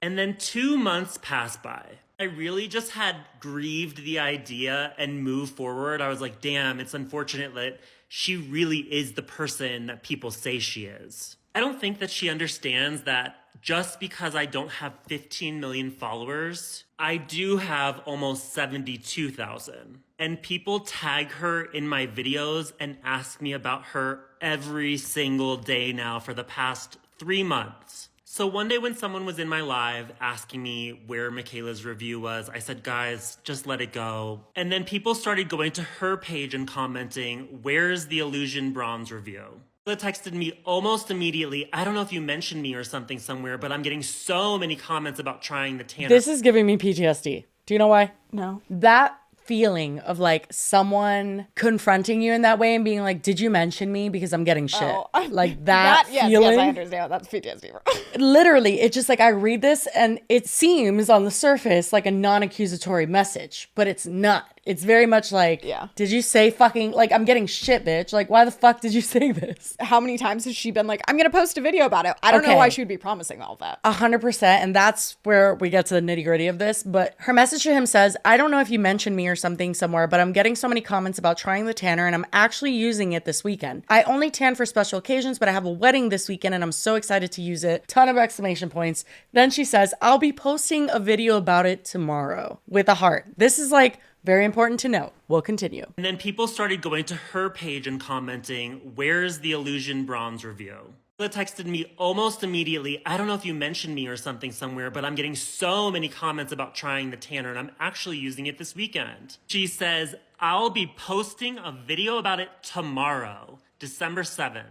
and then 2 months passed by. I really just had grieved the idea and moved forward. I was like, damn, it's unfortunate that she really is the person that people say she is. I don't think that she understands that just because I don't have 15 million followers, I do have almost 72,000. And people tag her in my videos and ask me about her every single day now for the past 3 months. So one day when someone was in my live asking me where Mikayla's review was, I said, guys, just let it go. And then people started going to her page and commenting, where's the Illusion Bronze review? Mikayla texted me almost immediately, I don't know if you mentioned me or something somewhere, but I'm getting so many comments about trying the tanner. This is giving me PTSD. Do you know why? No. That feeling of like someone confronting you in that way and being like, did you mention me because I'm getting shit? Like that feeling. Yes, I understand. That's PTSD. Literally, it's just like I read this and it seems on the surface like a non-accusatory message, but it's not. It's very much like, did you say fucking, like, I'm getting shit, bitch. Like, why the fuck did you say this? How many times has she been like, I'm going to post a video about it? I don't know why she would be promising all that. 100%. And that's where we get to the nitty gritty of this. But her message to him says, I don't know if you mentioned me or something somewhere, but I'm getting so many comments about trying the tanner and I'm actually using it this weekend. I only tan for special occasions, but I have a wedding this weekend and I'm so excited to use it. Ton of exclamation points. Then she says, I'll be posting a video about it tomorrow with a heart. This is like, very important to note. We'll continue. And then people started going to her page and commenting, where's the Illusion Bronze review? Mikayla texted me almost immediately, I don't know if you mentioned me or something somewhere, but I'm getting so many comments about trying the tanner and I'm actually using it this weekend. She says, I'll be posting a video about it tomorrow, December 7th.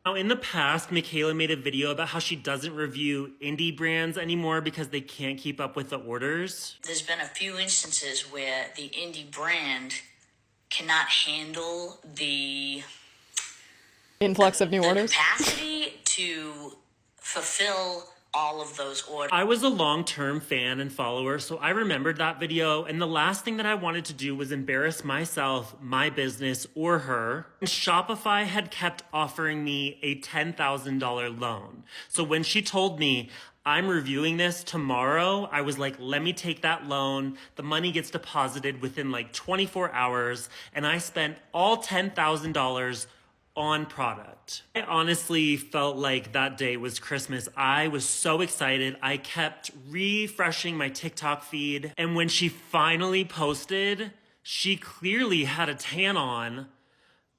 Now, in the past, Mikayla made a video about how she doesn't review indie brands anymore because they can't keep up with the orders. There's been a few instances where the indie brand cannot handle the influx of new orders, capacity to fulfill all of those orders. I was a long-term fan and follower, so I remembered that video, and the last thing that I wanted to do was embarrass myself, my business, or her. And Shopify had kept offering me a $10,000 loan. So when she told me, I'm reviewing this tomorrow, I was like, let me take that loan. The money gets deposited within like 24 hours, and I spent all $10,000 on product. I honestly felt like that day was Christmas. I was so excited. I kept refreshing my TikTok feed. And when she finally posted, she clearly had a tan on,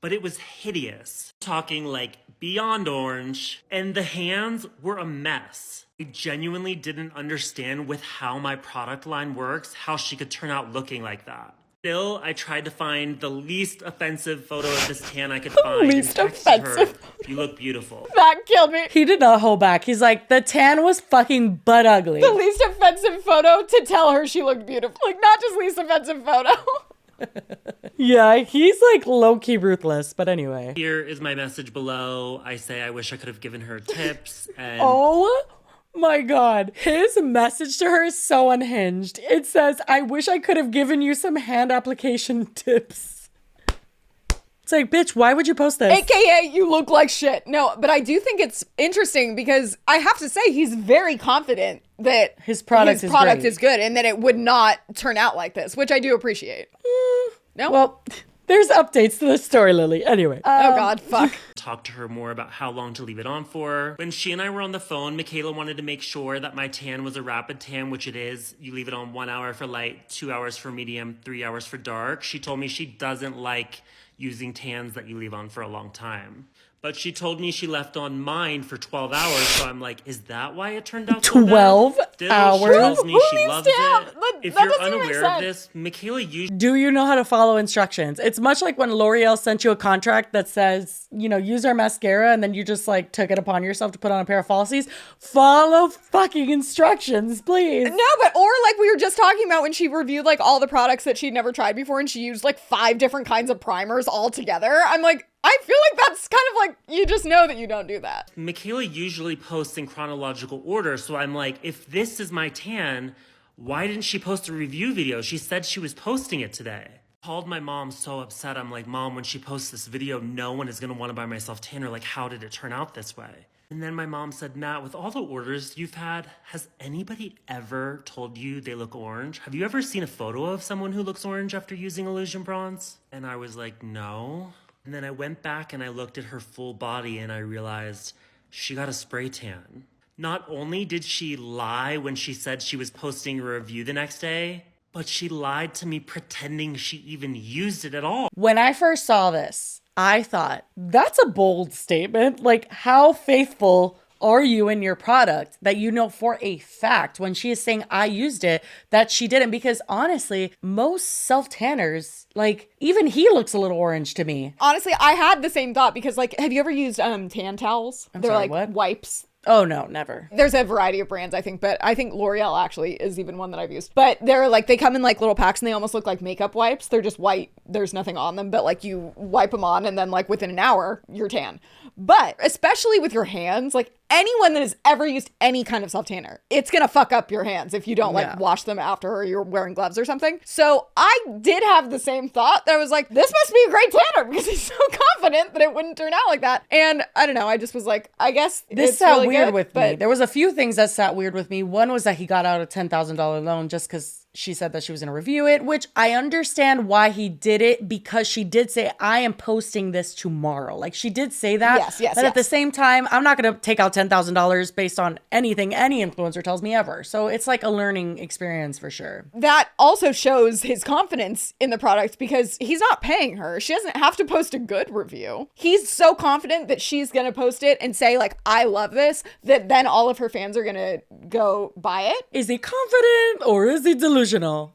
but it was hideous. Talking like beyond orange. And the hands were a mess. I genuinely didn't understand with how my product line works, how she could turn out looking like that. Still, I tried to find the least offensive photo of this tan I could find. Least and texted offensive. her, "You look beautiful." That killed me. He did not hold back. He's like, the tan was fucking butt ugly. The least offensive photo to tell her she looked beautiful. Like, not just least offensive photo. Yeah, he's like low-key ruthless, but anyway. Here is my message below. I say I wish I could have given her tips and Oh my God. His message to her is so unhinged. It says, I wish I could have given you some hand application tips. It's like, bitch, why would you post this? AKA, you look like shit. No, but I do think it's interesting because I have to say he's very confident that His product great. is good and that it would not turn out like this, which I do appreciate. No? Well, there's updates to the story, Lily. Anyway. Oh God, fuck. talk to her more about how long to leave it on for. When she and I were on the phone, Mikayla wanted to make sure that my tan was a rapid tan, which it is. You leave it on 1 hour for light, 2 hours for medium, 3 hours for dark. She told me she doesn't like using tans that you leave on for a long time. But she told me she left on mine for 12 hours, so I'm like, is that why it turned out so bad? 12 Still, hours? She tells me Who she needs loves to it. have- If that you're doesn't even make unaware of sense. this, Mikayla usually Do you know how to follow instructions? It's much like when L'Oreal sent you a contract that says, you know, use our mascara, and then you just like took it upon yourself to put on a pair of falsies. Follow fucking instructions, please. No, but or like we were just talking about when she reviewed like all the products that she'd never tried before and she used like 5 different kinds of primers all together. I'm like, I feel like that's kind of like, you just know that you don't do that. Mikayla usually posts in chronological order, so I'm like, if this is my tan, why didn't she post a review video? She said she was posting it today. Called my mom so upset. I'm like, Mom, when she posts this video, no one is gonna want to buy myself tanner. Like, how did it turn out this way? And then my mom said, Matt, with all the orders you've had, has anybody ever told you they look orange? Have you ever seen a photo of someone who looks orange after using Illusion Bronze? And I was like, no. And then I went back and I looked at her full body and I realized she got a spray tan. Not only did she lie when she said she was posting a review the next day, but she lied to me pretending she even used it at all. When I first saw this, I thought, that's a bold statement. Like, how faithful are you in your product that you know for a fact when she is saying I used it that she didn't? Because honestly, most self-tanners, like even he looks a little orange to me. Honestly, I had the same thought because like, have you ever used tan towels? They're sorry, like what? wipes. Oh no, never. There's a variety of brands, I think, but I think L'Oreal actually is even one that I've used. But they're like, they come in like little packs and they almost look like makeup wipes. They're just white. There's nothing on them, but like you wipe them on and then like within an hour, you're tan. But especially with your hands, like anyone that has ever used any kind of self tanner, it's gonna fuck up your hands if you don't like wash them after or you're wearing gloves or something. So I did have the same thought that I was like, this must be a great tanner because he's so confident that it wouldn't turn out like that. And I don't know, I just was like, I guess This it's sat really weird good, with me. There was a few things that sat weird with me. One was that he got out a $10,000 loan just because she said that she was going to review it, which I understand why he did it because she did say, I am posting this tomorrow. Like she did say that. Yes. But at the same time, I'm not going to take out $10,000 based on anything any influencer tells me ever. So it's like a learning experience for sure. That also shows his confidence in the product because he's not paying her. She doesn't have to post a good review. He's so confident that she's going to post it and say like, I love this, that then all of her fans are going to go buy it. Is he confident or is he delusional?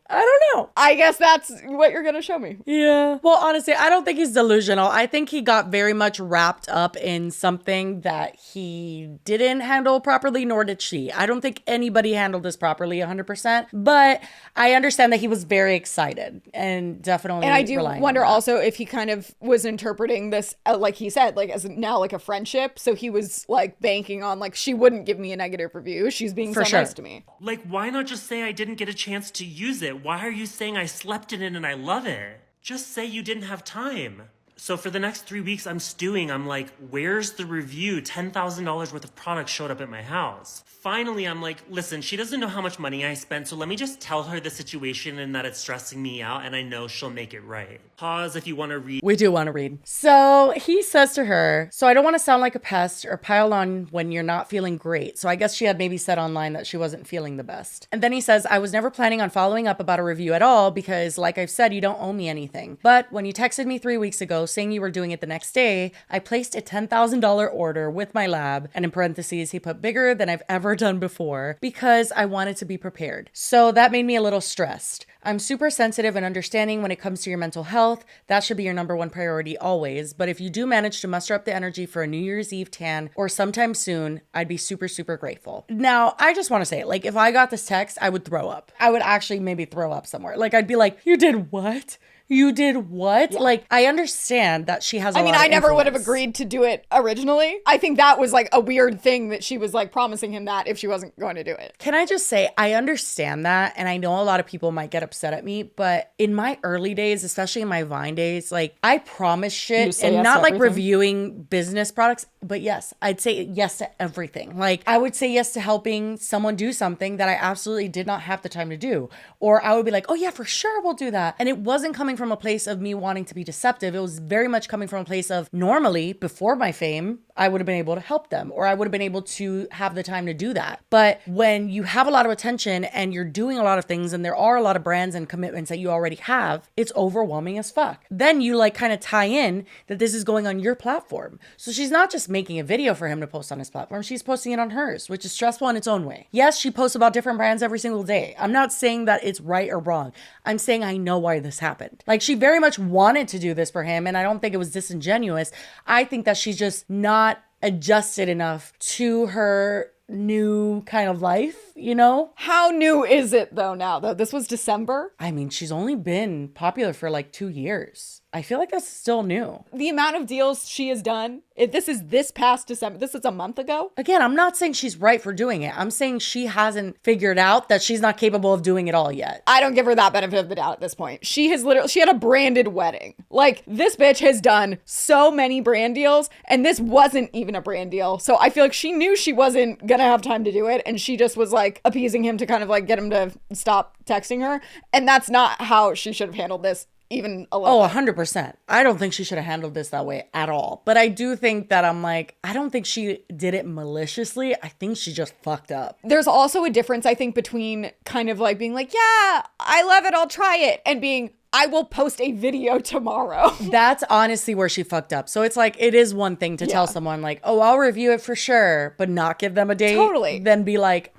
I don't know. I guess that's what you're going to show me. Yeah. Well, honestly, I don't think he's delusional. I think he got very much wrapped up in something that he didn't handle properly, nor did she. I don't think anybody handled this properly 100%, but I understand that he was very excited and definitely. And I do relying on wonder that. also if he kind of was interpreting this, like he said, like as now like a friendship. So he was like banking on like, she wouldn't give me a negative review. She's being so nice to me. Like, why not just say I didn't get a chance to use it? Why are you saying I slept in it and I love it? Just say you didn't have time. So for the next 3 weeks, I'm stewing. I'm like, where's the review? $10,000 worth of products showed up at my house. Finally, I'm like, listen, she doesn't know how much money I spent, so let me just tell her the situation and that it's stressing me out, and I know she'll make it right. Pause if you want to read. We do want to read. So he says to her, so I don't want to sound like a pest or pile on when you're not feeling great. So I guess she had maybe said online that she wasn't feeling the best. And then he says, I was never planning on following up about a review at all because like I've said, you don't owe me anything. But when you texted me 3 weeks ago saying you were doing it the next day, I placed a $10,000 order with my lab. And in parentheses, he put bigger than I've ever done before because I wanted to be prepared. So that made me a little stressed. I'm super sensitive and understanding when it comes to your mental health. That should be your number one priority always. But if you do manage to muster up the energy for a New Year's Eve tan or sometime soon, I'd be super, super grateful. Now, I just want to say, like, if I got this text, I would throw up. I would actually maybe throw up somewhere. Like, I'd be like, you did what? You did what? Yeah. Like, I understand that she has a lot of I never would have influence. agreed to do it originally. I think that was like a weird thing that she was like promising him that if she wasn't going to do it. Can I just say, I understand that. And I know a lot of people might get upset at me, but in my early days, especially in my Vine days, like I promise shit and yes not like everything. reviewing business products, but yes, I'd say yes to everything. Like I would say yes to helping someone do something that I absolutely did not have the time to do. Or I would be like, oh yeah, for sure, we'll do that. And it wasn't coming from a place of me wanting to be deceptive. It was very much coming from a place of normally before my fame, I would have been able to help them or I would have been able to have the time to do that. But when you have a lot of attention and you're doing a lot of things and there are a lot of brands and commitments that you already have, it's overwhelming as fuck. Then you like kind of tie in that this is going on your platform. So she's not just making a video for him to post on his platform. She's posting it on hers, which is stressful in its own way. Yes, she posts about different brands every single day. I'm not saying that it's right or wrong. I'm saying I know why this happened. Like she very much wanted to do this for him and I don't think it was disingenuous. I think that she's just not adjusted enough to her new kind of life, you know? How new is it though now though? This was December. I mean, she's only been popular for like 2 years. I feel like that's still new. The amount of deals she has done, if this is this past December, this is a month ago. Again, I'm not saying she's right for doing it. I'm saying she hasn't figured out that she's not capable of doing it all yet. I don't give her that benefit of the doubt at this point. She had a branded wedding. Like this bitch has done so many brand deals and this wasn't even a brand deal. So I feel like she knew she wasn't gonna have time to do it. And she just was like appeasing him to kind of like get him to stop texting her. And that's not how she should have handled this. Even a little. Oh, 100%. I don't think she should have handled this that way at all. But I do think that I don't think she did it maliciously. I think she just fucked up. There's also a difference, I think, between kind of like being like, yeah, I love it, I'll try it, and being, I will post a video tomorrow. That's honestly where she fucked up. So it's like, it is one thing to tell someone like, oh, I'll review it for sure, but not give them a date. Totally. Then be like,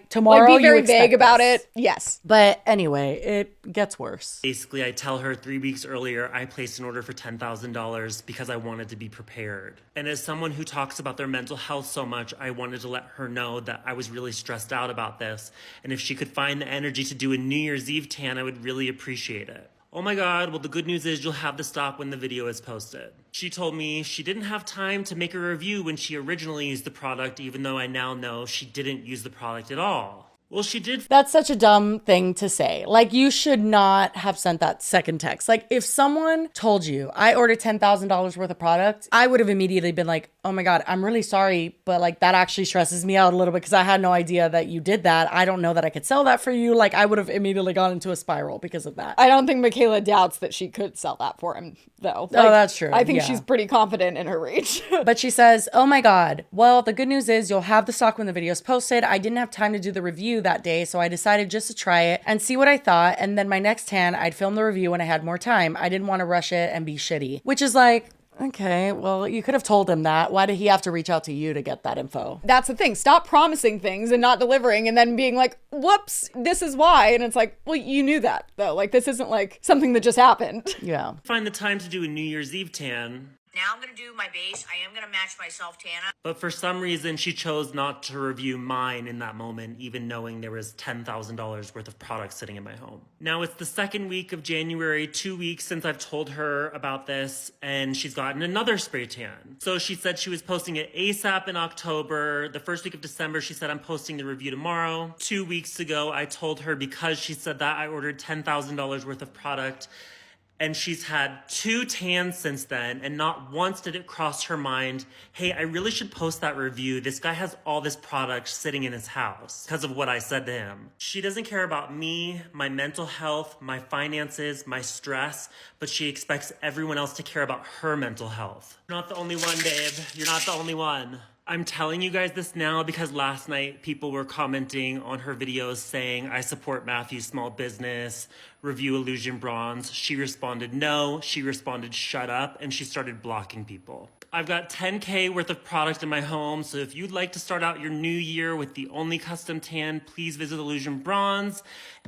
tomorrow like be very you vague about this. it. Yes. But anyway, it gets worse. Basically, I tell her 3 weeks earlier I placed an order for $10,000 because I wanted to be prepared. And as someone who talks about their mental health so much, I wanted to let her know that I was really stressed out about this. And if she could find the energy to do a New Year's Eve tan, I would really appreciate it. Oh my God, well the good news is you'll have the stock when the video is posted. She told me she didn't have time to make a review when she originally used the product, even though I now know she didn't use the product at all. Well, she did. That's such a dumb thing to say. Like, you should not have sent that second text. Like, if someone told you, I ordered $10,000 worth of product, I would have immediately been like, oh my God, I'm really sorry, but like, that actually stresses me out a little bit because I had no idea that you did that. I don't know that I could sell that for you. Like, I would have immediately gone into a spiral because of that. I don't think Mikayla doubts that she could sell that for him, though. Like, oh, that's true. I think she's pretty confident in her reach. But she says, oh my God, well, the good news is you'll have the stock when the video is posted. I didn't have time to do the review that day, so I decided just to try it and see what I thought. And then my next tan, I'd film the review when I had more time. I didn't want to rush it and be shitty, which is like, okay, well, you could have told him that. Why did he have to reach out to you to get that info? That's the thing. Stop promising things and not delivering and then being like, whoops, this is why. And it's like, well, you knew that though. Like, this isn't like something that just happened. Yeah. Find the time to do a New Year's Eve tan. Now I'm going to do my base. I am going to match myself, Tana. But for some reason, she chose not to review mine in that moment, even knowing there was $10,000 worth of product sitting in my home. Now, it's the second week of January, 2 weeks since I've told her about this, and she's gotten another spray tan. So she said she was posting it ASAP in October. The first week of December, she said, I'm posting the review tomorrow. 2 weeks ago, I told her because she said that, I ordered $10,000 worth of product. And she's had 2 tans since then, and not once did it cross her mind, hey, I really should post that review. This guy has all this product sitting in his house because of what I said to him. She doesn't care about me, my mental health, my finances, my stress, but she expects everyone else to care about her mental health. You're not the only one, babe. You're not the only one. I'm telling you guys this now because last night people were commenting on her videos saying, I support Matthew's small business, review Illusion Bronze. She responded no, she responded shut up, and she started blocking people. I've got 10K worth of product in my home, so if you'd like to start out your new year with the only custom tan, please visit Illusion Bronze.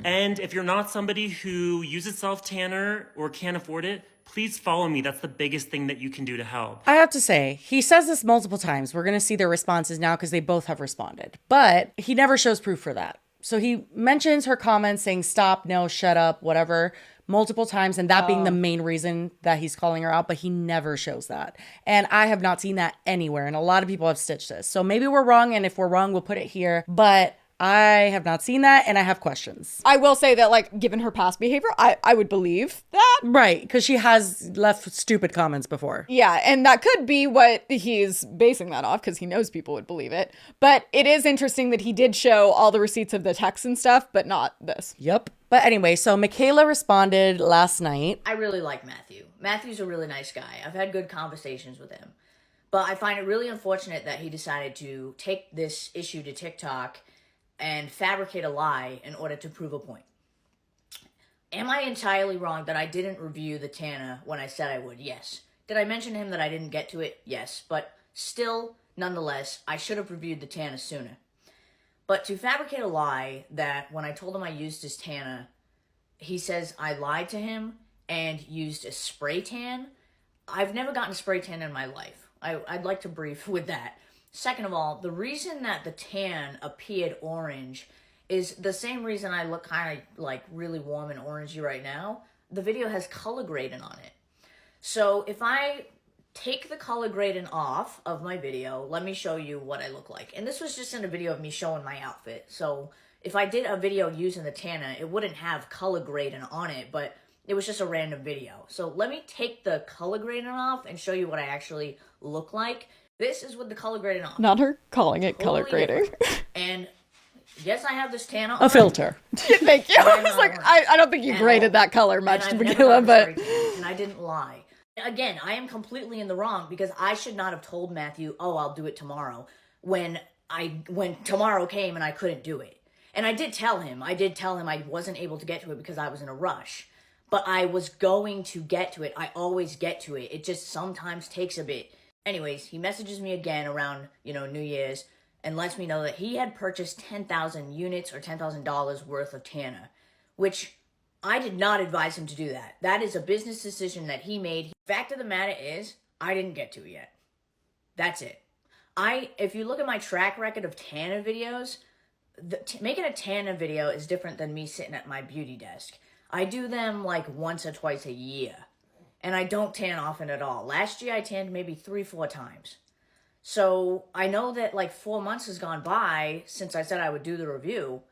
And if you're not somebody who uses self-tanner or can't afford it, please follow me. That's the biggest thing that you can do to help. I have to say, he says this multiple times. We're going to see their responses now because they both have responded. But he never shows proof for that. So he mentions her comments saying stop, no, shut up, whatever, multiple times. And that being the main reason that he's calling her out. But he never shows that. And I have not seen that anywhere. And a lot of people have stitched this. So maybe we're wrong. And if we're wrong, we'll put it here. But I have not seen that, and I have questions. I will say that, like, given her past behavior, I would believe that. Right, because she has left stupid comments before. Yeah, and that could be what he's basing that off, because he knows people would believe it. But it is interesting that he did show all the receipts of the texts and stuff, but not this. Yep. But anyway, so Mikayla responded last night. I really like Matthew. Matthew's a really nice guy. I've had good conversations with him. But I find it really unfortunate that he decided to take this issue to TikTok and fabricate a lie in order to prove a point. Am I entirely wrong that I didn't review the Tana when I said I would? Yes. Did I mention to him that I didn't get to it? Yes. But still, nonetheless, I should have reviewed the Tana sooner. But to fabricate a lie that when I told him I used his Tana, he says I lied to him and used a spray tan. I've never gotten a spray tan in my life. I'd like to brief with that. Second of all, the reason that the tan appeared orange is the same reason I look kind of like really warm and orangey right now. The video has color grading on it. So if I take the color grading off of my video, let me show you what I look like. And this was just in a video of me showing my outfit. So if I did a video using the Tana, it wouldn't have color grading on it, but it was just a random video. So let me take the color grading off and show you what I actually look like. This is with the color grading on. Not her calling it color grading. And yes, I have this tan on. A filter. Thank you. I was like, I don't think you graded that color much, Mikayla, but... And I didn't lie. Again, I am completely in the wrong because I should not have told Matthew, oh, I'll do it tomorrow, when tomorrow came and I couldn't do it. And I did tell him I wasn't able to get to it because I was in a rush. But I was going to get to it. I always get to it. It just sometimes takes a bit. Anyways, he messages me again around, New Year's and lets me know that he had purchased 10,000 units or $10,000 worth of Tana, which I did not advise him to do that. That is a business decision that he made. Fact of the matter is, I didn't get to it yet. That's it. If you look at my track record of Tana videos, making a Tana video is different than me sitting at my beauty desk. I do them like once or twice a year. And I don't tan often at all. Last year I tanned maybe 3-4 times. So I know that like 4 months has gone by since I said I would do the review,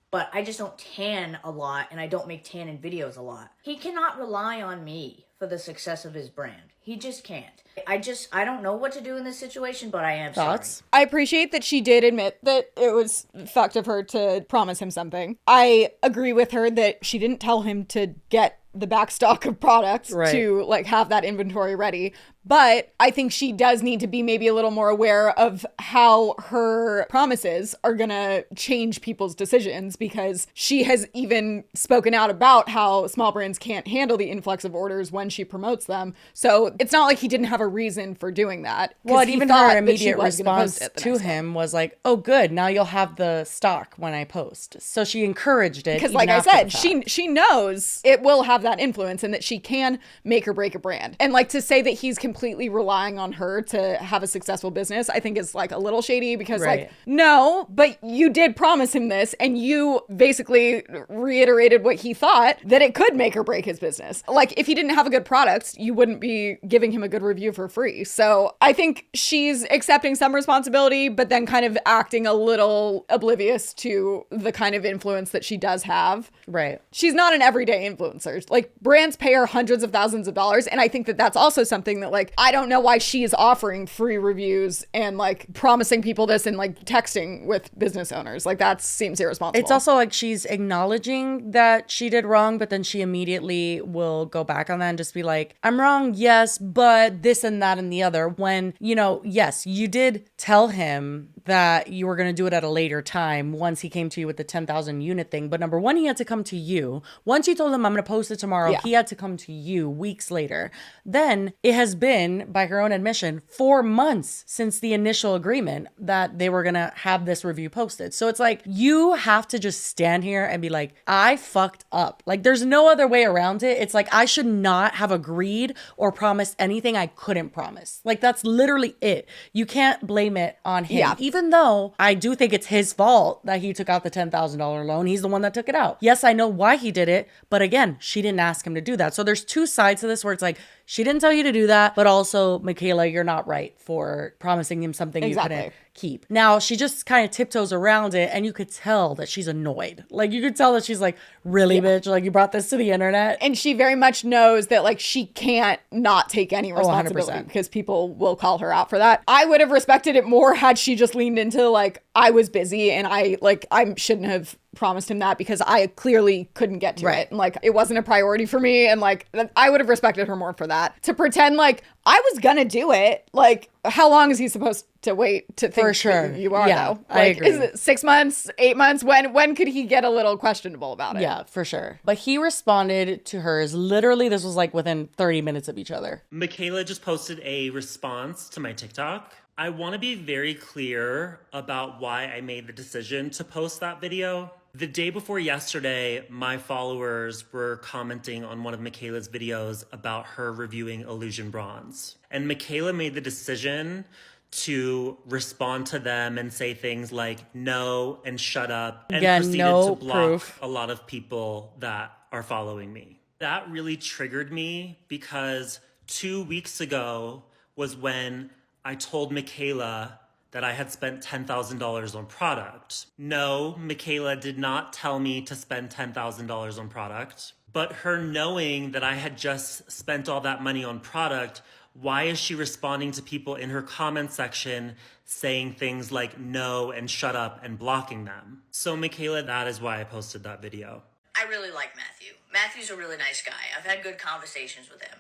but I just don't tan a lot and I don't make tanning videos a lot. He cannot rely on me for the success of his brand. He just can't. I don't know what to do in this situation, but I am Thoughts? sorry. I appreciate that she did admit that it was fucked of her to promise him something. I agree with her that she didn't tell him to get the back stock of products to like have that inventory ready. But I think she does need to be maybe a little more aware of how her promises are gonna change people's decisions, because she has even spoken out about how small brands can't handle the influx of orders when she promotes them. So it's not like he didn't have a reason for doing that. Well, even her immediate response to him was like, oh, good, now you'll have the stock when I post. So she encouraged it. Because like I said, she knows it will have that influence and that she can make or break a brand. And like to say that he's completely relying on her to have a successful business, I think is like a little shady, because like, no, but you did promise him this and you basically reiterated what he thought, that it could make or break his business. Like if he didn't have a good product, you wouldn't be giving him a good review for free. So I think she's accepting some responsibility, but then kind of acting a little oblivious to the kind of influence that she does have. Right. She's not an everyday influencer. Like brands pay her hundreds of thousands of dollars. And I think that that's also something that like, I don't know why she is offering free reviews and like promising people this and like texting with business owners. Like that seems irresponsible. It's also like she's acknowledging that she did wrong, but then she immediately will go back on that and just be like, I'm wrong, yes, yes, but this and that and the other. When, you know, yes, you did tell him that you were going to do it at a later time once he came to you with the 10,000 unit thing. But number one, he had to come to you. Once you told him I'm going to post it tomorrow, he had to come to you weeks later. Then it has been, by her own admission, 4 months since the initial agreement that they were going to have this review posted. So it's like, you have to just stand here and be like, I fucked up. Like, there's no other way around it. It's like, I should not have agreed or promised anything I couldn't promise. Like, that's literally it. You can't blame it on him. Yeah. Even though I do think it's his fault that he took out the $10,000 loan. He's the one that took it out. Yes, I know why he did it. But again, she didn't ask him to do that. So there's two sides to this where it's like, she didn't tell you to do that. But also, Mikayla, you're not right for promising him something you couldn't keep. Now, she just kind of tiptoes around it, and you could tell that she's annoyed. Like, you could tell that she's like, really, bitch? Like, you brought this to the internet? And she very much knows that, like, she can't not take any responsibility because people will call her out for that. I would have respected it more had she just leaned into, like, I was busy and I shouldn't have promised him that because I clearly couldn't get to it. And, like, it wasn't a priority for me. And, like, I would have respected her more for that. To pretend like I was gonna do it. Like, how long is he supposed to wait to think that you are, though? Like, I agree. Is it 6 months, 8 months? When could he get a little questionable about it? Yeah, for sure. But he responded to hers. Literally, this was like within 30 minutes of each other. Mikayla just posted a response to my TikTok. I want to be very clear about why I made the decision to post that video. The day before yesterday, my followers were commenting on one of Mikayla's videos about her reviewing Illusion Bronze. And Mikayla made the decision to respond to them and say things like no and shut up and proceeded to block a lot of people that are following me. That really triggered me because 2 weeks ago was when I told Mikayla that I had spent $10,000 on product. No, Mikayla did not tell me to spend $10,000 on product, but her knowing that I had just spent all that money on product, why is she responding to people in her comment section saying things like no and shut up and blocking them? So Mikayla, that is why I posted that video. I really like Matthew. Matthew's a really nice guy. I've had good conversations with him.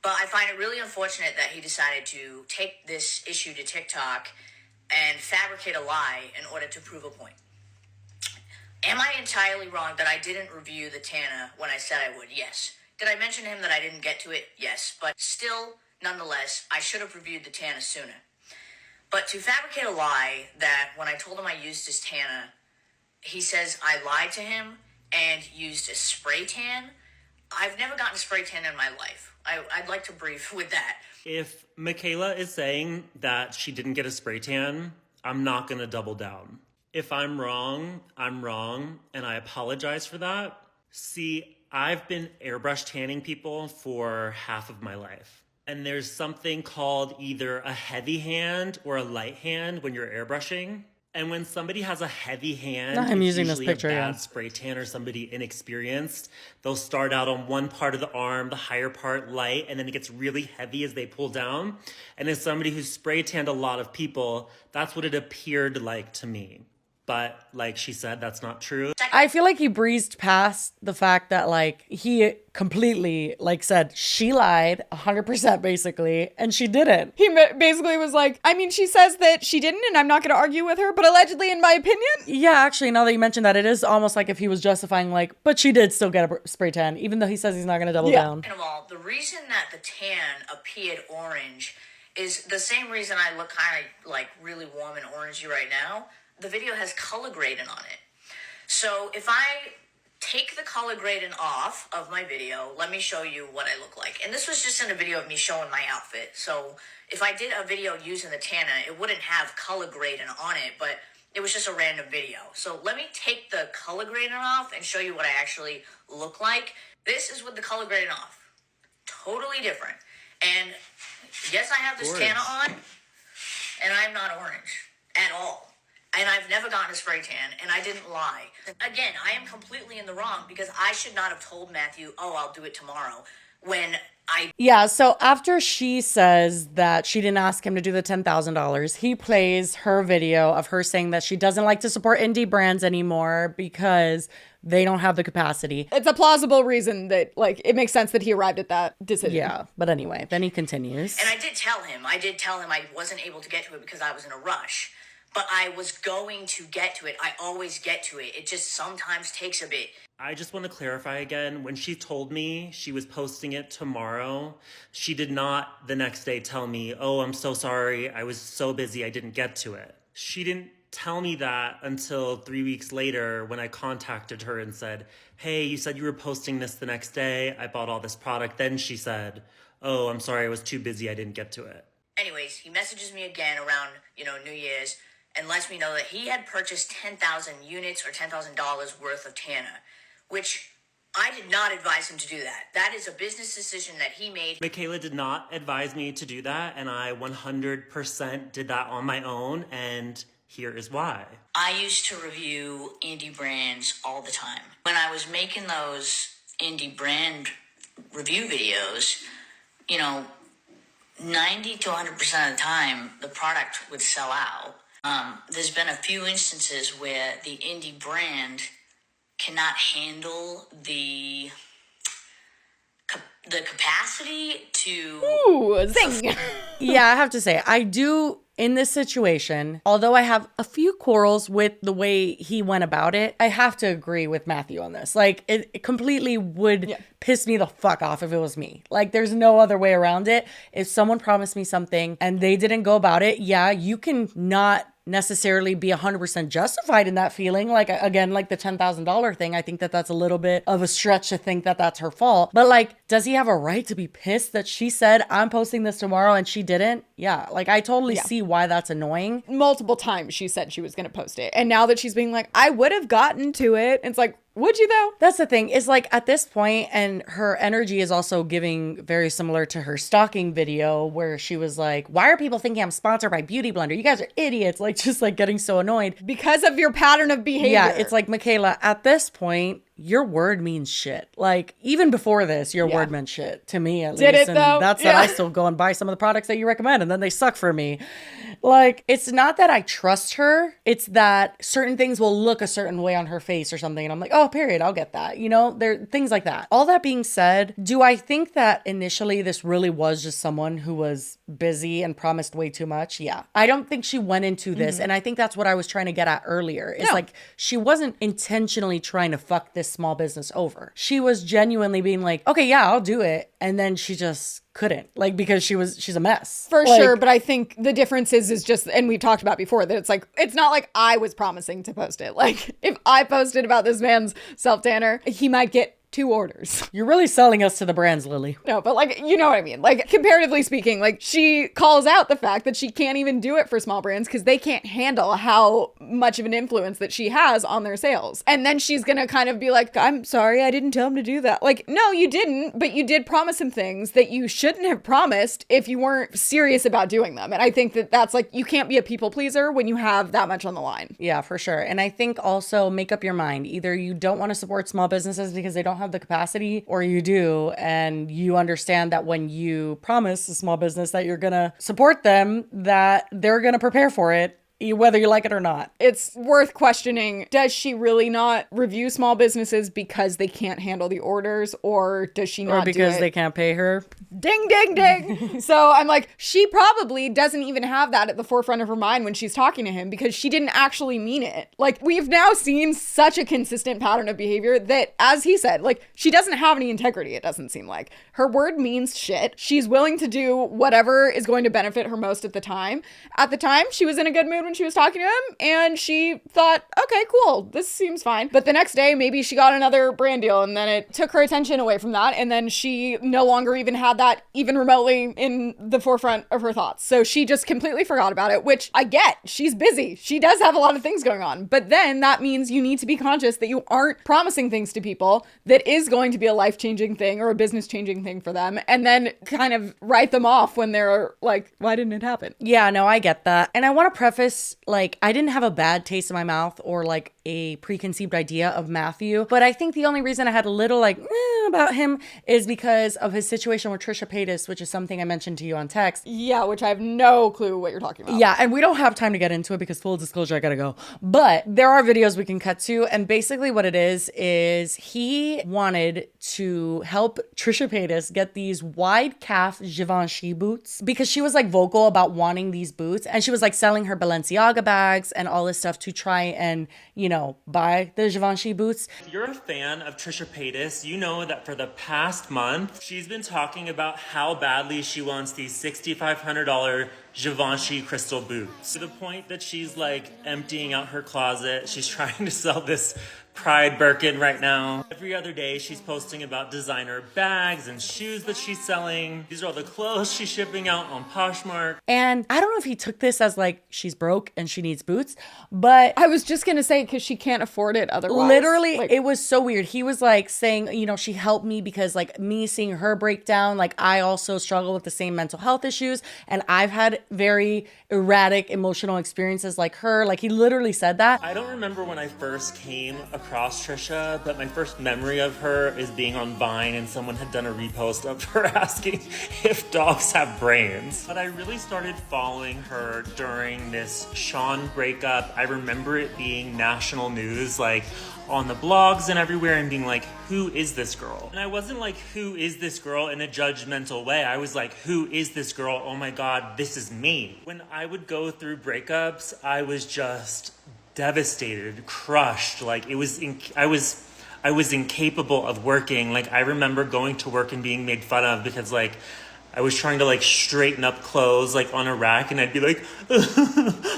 But I find it really unfortunate that he decided to take this issue to TikTok and fabricate a lie in order to prove a point. Am I entirely wrong that I didn't review the Tana when I said I would? Yes. Did I mention to him that I didn't get to it? Yes. But still, nonetheless, I should have reviewed the Tana sooner. But to fabricate a lie that when I told him I used his Tana, he says I lied to him and used a spray tan. I've never gotten a spray tan in my life. I'd like to brief with that. If Mikayla is saying that she didn't get a spray tan, I'm not going to double down. If I'm wrong, and I apologize for that. See, I've been airbrush tanning people for half of my life. And there's something called either a heavy hand or a light hand when you're airbrushing. And when somebody has a heavy hand, I'm using this usually picture, a bad spray tan or somebody inexperienced. They'll start out on one part of the arm, the higher part light, and then it gets really heavy as they pull down. And as somebody who's spray tanned a lot of people, that's what it appeared like to me. But like she said, that's not true. I feel like he breezed past the fact that like he completely like said she lied 100% basically, and she didn't. He basically was like, I mean, she says that she didn't, and I'm not going to argue with her, but allegedly, in my opinion. Yeah, actually, now that you mentioned that, it is almost like if he was justifying like, but she did still get a spray tan, even though he says he's not going to double down. Second of all, the reason that the tan appeared orange is the same reason I look kind of like really warm and orangey right now. The video has color grading on it. So if I take the color grading off of my video, let me show you what I look like. And this was just in a video of me showing my outfit. So if I did a video using the Tana, it wouldn't have color grading on it, but it was just a random video. So let me take the color grading off and show you what I actually look like. This is with the color grading off. Totally different. And yes, I have this Tana on, and I'm not orange at all. And I've never gotten a spray tan, and I didn't lie. Again, I am completely in the wrong because I should not have told Matthew, oh, I'll do it tomorrow, when Yeah, so after she says that she didn't ask him to do the $10,000, he plays her video of her saying that she doesn't like to support indie brands anymore because they don't have the capacity. It's a plausible reason that, like, it makes sense that he arrived at that decision. Yeah, but anyway, then he continues. And I did tell him I wasn't able to get to it because I was in a rush. But I was going to get to it. I always get to it. It just sometimes takes a bit. I just want to clarify again, when she told me she was posting it tomorrow, she did not the next day tell me, oh, I'm so sorry, I was so busy, I didn't get to it. She didn't tell me that until 3 weeks later when I contacted her and said, hey, you said you were posting this the next day, I bought all this product. Then she said, oh, I'm sorry, I was too busy, I didn't get to it. Anyways, he messages me again around, New Year's and lets me know that he had purchased 10,000 units or $10,000 worth of Tana, which I did not advise him to do that. That is a business decision that he made. Mikayla did not advise me to do that, and I 100% did that on my own, and here is why. I used to review indie brands all the time. When I was making those indie brand review videos, 90 to 100% of the time, the product would sell out. There's been a few instances where the indie brand cannot handle the capacity to... Ooh, zing! Yeah, I have to say, I do, in this situation, although I have a few quarrels with the way he went about it, I have to agree with Matthew on this. Like, it completely would piss me the fuck off if it was me. Like, there's no other way around it. If someone promised me something and they didn't go about it, yeah, you can not necessarily be 100% justified in that feeling. Like, again, like the $10,000 thing, I think that that's a little bit of a stretch to think that that's her fault. But like, does he have a right to be pissed that she said, I'm posting this tomorrow and she didn't? Yeah, like I totally see why that's annoying. Multiple times she said she was going to post it. And now that she's being like, I would have gotten to it. It's like, would you though? That's the thing. Is like at this point, and her energy is also giving very similar to her stalking video where she was like, why are people thinking I'm sponsored by Beauty Blender? You guys are idiots. Like just like getting so annoyed. Because of your pattern of behavior. Yeah, it's like, Mikayla, at this point, your word means shit. Like even before this, your word meant shit to me at least. Did it and though? That's that I still go and buy some of the products that you recommend and then they suck for me. Like it's not that I trust her. It's that certain things will look a certain way on her face or something. And I'm like, oh, period. I'll get that. There things like that. All that being said, do I think that initially this really was just someone who was busy and promised way too much? Yeah. I don't think she went into this. And I think that's what I was trying to get at earlier. It's like she wasn't intentionally trying to fuck this small business over. She was genuinely being like, okay, yeah, I'll do it. And then she just couldn't, like, because she's a mess. For sure. But I think the difference is just, and we've talked about before, that it's like, it's not like I was promising to post it. Like if I posted about this man's self-tanner, he might get 2 orders. You're really selling us to the brands, Lily. No, but like, you know what I mean? Like comparatively speaking, like she calls out the fact that she can't even do it for small brands because they can't handle how much of an influence that she has on their sales. And then she's going to kind of be like, I'm sorry, I didn't tell him to do that. Like, no, you didn't, but you did promise him things that you shouldn't have promised if you weren't serious about doing them. And I think that that's like, you can't be a people pleaser when you have that much on the line. Yeah, for sure. And I think also make up your mind. Either you don't want to support small businesses because they don't have the capacity, or you do, and you understand that when you promise a small business that you're gonna support them, that they're gonna prepare for it, whether you like it or not. It's worth questioning, does she really not review small businesses because they can't handle the orders, or does she not or because do it? They can't pay her? Ding, ding, ding. So I'm like, she probably doesn't even have that at the forefront of her mind when she's talking to him because she didn't actually mean it. Like, we've now seen such a consistent pattern of behavior that, as he said, like, she doesn't have any integrity, it doesn't seem like. Her word means shit. She's willing to do whatever is going to benefit her most at the time. At the time, she was in a good mood when she was talking to him, and she thought, okay, cool, this seems fine. But the next day, maybe she got another brand deal, and then it took her attention away from that, and then she no longer even had that even remotely in the forefront of her thoughts. So she just completely forgot about it, which I get. She's busy. She does have a lot of things going on. But then that means you need to be conscious that you aren't promising things to people that is going to be a life-changing thing or a business-changing thing for them, and then kind of write them off when they're like, why didn't it happen? Yeah, no, I get that. And I want to preface just like, I didn't have a bad taste in my mouth or like a preconceived idea of Matthew. But I think the only reason I had a little like about him is because of his situation with Trisha Paytas, which is something I mentioned to you on text. Yeah, which I have no clue what you're talking about. Yeah, and we don't have time to get into it because full disclosure, I gotta go. But there are videos we can cut to. And basically what it is he wanted to help Trisha Paytas get these wide calf Givenchy boots because she was like vocal about wanting these boots. And she was like selling her Balenciaga bags and all this stuff to try and, you know, buy the Givenchy boots. If you're a fan of Trisha Paytas, you know that for the past month, she's been talking about how badly she wants these $6,500 Givenchy crystal boots. To the point that she's like emptying out her closet. She's trying to sell this Pride Birkin right now. Every other day she's posting about designer bags and shoes that she's selling. These are all the clothes she's shipping out on Poshmark. And I don't know if he took this as like she's broke and she needs boots, but I was just gonna say because she can't afford it otherwise. Literally, like, it was so weird. He was like saying, you know, she helped me because like me seeing her break down, like I also struggle with the same mental health issues and I've had very erratic emotional experiences like her. Like he literally said that. I don't remember when I first came across Trisha, but my first memory of her is being on Vine and someone had done a repost of her asking if dogs have brains. But I really started following her during this Sean breakup. I remember it being national news, like on the blogs and everywhere, and being like, who is this girl? And I wasn't like, who is this girl in a judgmental way. I was like, who is this girl? Oh my God, this is me. When I would go through breakups, I was just devastated, crushed. Like I was incapable of working. Like I remember going to work and being made fun of because like I was trying to like straighten up clothes like on a rack and I'd be like,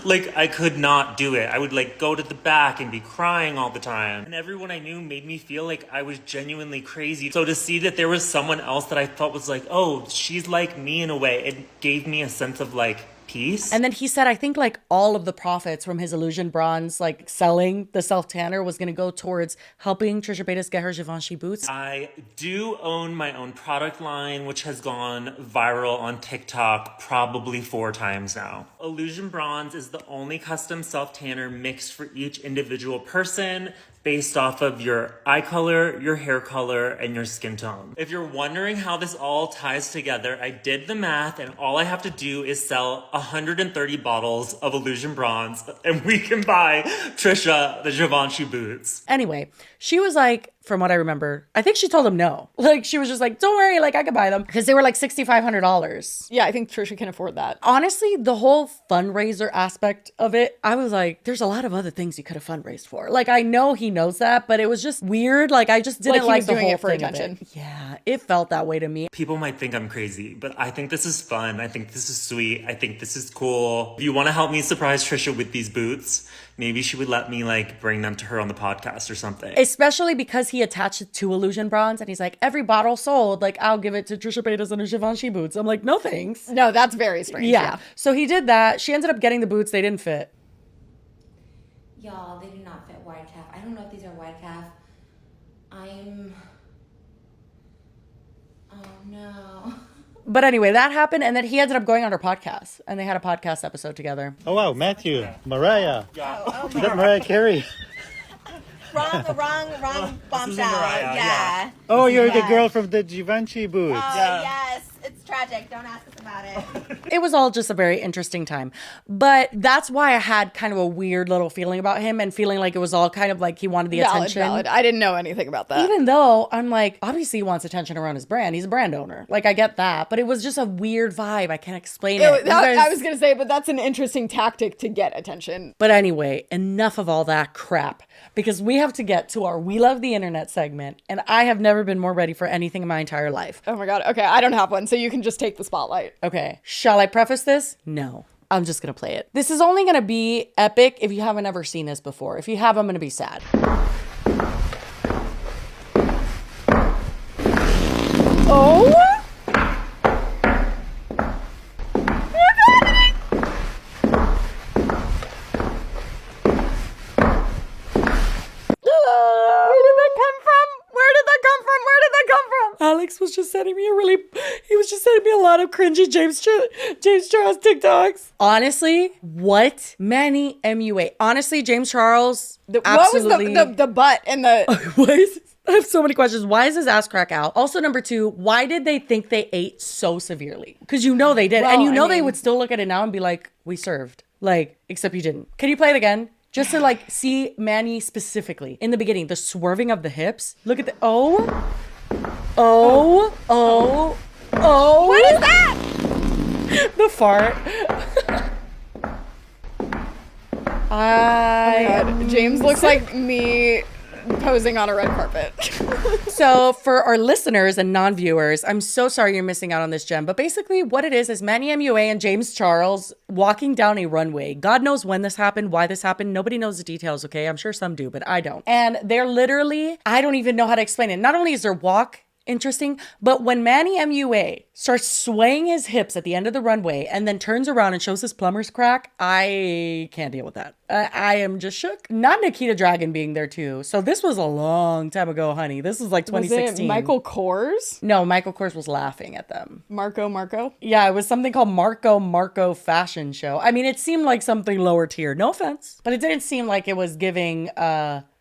like I could not do it. I would like go to the back and be crying all the time. And everyone I knew made me feel like I was genuinely crazy. So to see that there was someone else that I thought was like, oh, she's like me in a way, it gave me a sense of like peace. And then he said, I think like all of the profits from his Illusion Bronze, like selling the self tanner was going to go towards helping Trisha Paytas get her Givenchy boots. I do own my own product line, which has gone viral on TikTok probably 4 times now. Illusion Bronze is the only custom self tanner mixed for each individual person based off of your eye color, your hair color, and your skin tone. If you're wondering how this all ties together, I did the math and all I have to do is sell 130 bottles of Illusion Bronze and we can buy Trisha the Givenchy boots. Anyway, she was like, from what I remember, I think she told him no. Like she was just like, don't worry, like I could buy them because they were like $6,500. yeah, I think Trisha can afford that. Honestly, the whole fundraiser aspect of it, I was like, there's a lot of other things you could have fundraised for. Like I know he knows that, but it was just weird. Like I just didn't like the doing whole it for thing of attention. it. Yeah, it felt that way to me. People might think I'm crazy, but I think this is fun. I think this is sweet. I think this is cool. If you want to help me surprise Trisha with these boots, maybe she would let me like bring them to her on the podcast or something. Especially because he attached it to Illusion Bronze and he's like, every bottle sold, like I'll give it to Trisha Paytas and her Givenchy boots. I'm like, no thanks. No, that's very strange. Yeah. So he did that. She ended up getting the boots. They didn't fit. Y'all, they do not fit wide calf. I don't know if these are wide calf. Oh no. But anyway, that happened, and then he ended up going on her podcast, and they had a podcast episode together. Oh wow, Matthew, Mariah. Is that Mariah Carey? Wrong bombshell. Yeah. Oh, you're the girl from the Givenchy boots. Oh, yes. It's tragic. Don't ask us about it. It was all just a very interesting time. But that's why I had kind of a weird little feeling about him and feeling like it was all kind of like he wanted the attention. Valid. I didn't know anything about that. Even though I'm like, obviously he wants attention around his brand. He's a brand owner. Like, I get that. But it was just a weird vibe. I can't explain it. I was going to say, but that's an interesting tactic to get attention. But anyway, enough of all that crap. Because we have to get to our We Love the Internet segment. And I have never been more ready for anything in my entire life. Oh my God. Okay, I don't have one. So you can just take the spotlight. Okay. Shall I preface this? No. I'm just going to play it. This is only going to be epic if you haven't ever seen this before. If you have, I'm going to be sad. Oh! ex was just sending me he was just sending me a lot of cringy James Charles TikToks. Honestly, what? Manny MUA. Honestly, James Charles, absolutely. What was the butt and the... What is... I have so many questions. Why is his ass crack out? Also, number 2, why did they think they ate so severely? Because you know they did. Well, and you know I they mean... would still look at it now and be like, we served. Like, except you didn't. Can you play it again? Just to like see Manny specifically. In the beginning, the swerving of the hips. Look at the... Oh. What is that? The fart. Oh my God. James looks like me posing on a red carpet. So for our listeners and non-viewers, I'm so sorry you're missing out on this gem. But basically what it is Manny MUA and James Charles walking down a runway. God knows when this happened, why this happened. Nobody knows the details, okay? I'm sure some do, but I don't. And they're literally, I don't even know how to explain it. Not only is their walk interesting, but when Manny MUA starts swaying his hips at the end of the runway and then turns around and shows his plumber's crack, I can't deal with that. I am just shook. Not Nikita Dragon being there too. So this was a long time ago, honey. This was like 2016. Was it Michael Kors? No, Michael Kors was laughing at them. Marco? Yeah, it was something called Marco Fashion Show. I mean, it seemed like something lower tier. No offense. But it didn't seem like it was giving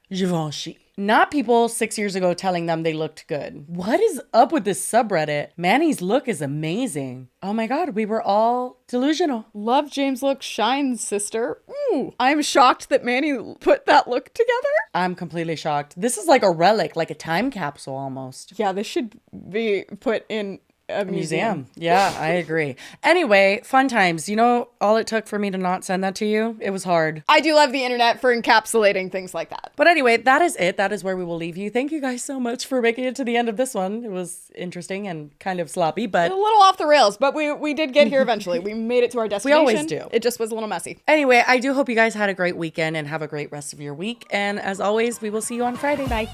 Givenchy. Not people 6 years ago telling them they looked good. What is up with this subreddit? Manny's look is amazing. Oh my God, we were all delusional. Love James' look shines, sister. Ooh, I'm shocked that Manny put that look together. I'm completely shocked. This is like a relic, like a time capsule almost. Yeah, this should be put in a museum. Yeah, I agree. Anyway, fun times. You know, all it took for me to not send that to you, it was hard. I do love the internet for encapsulating things like that. But anyway, that is it. That is where we will leave you. Thank you guys so much for making it to the end of this one. It was interesting and kind of sloppy, but... a little off the rails, but we did get here eventually. We made it to our destination. We always do. It just was a little messy. Anyway, I do hope you guys had a great weekend and have a great rest of your week. And as always, we will see you on Friday. Bye.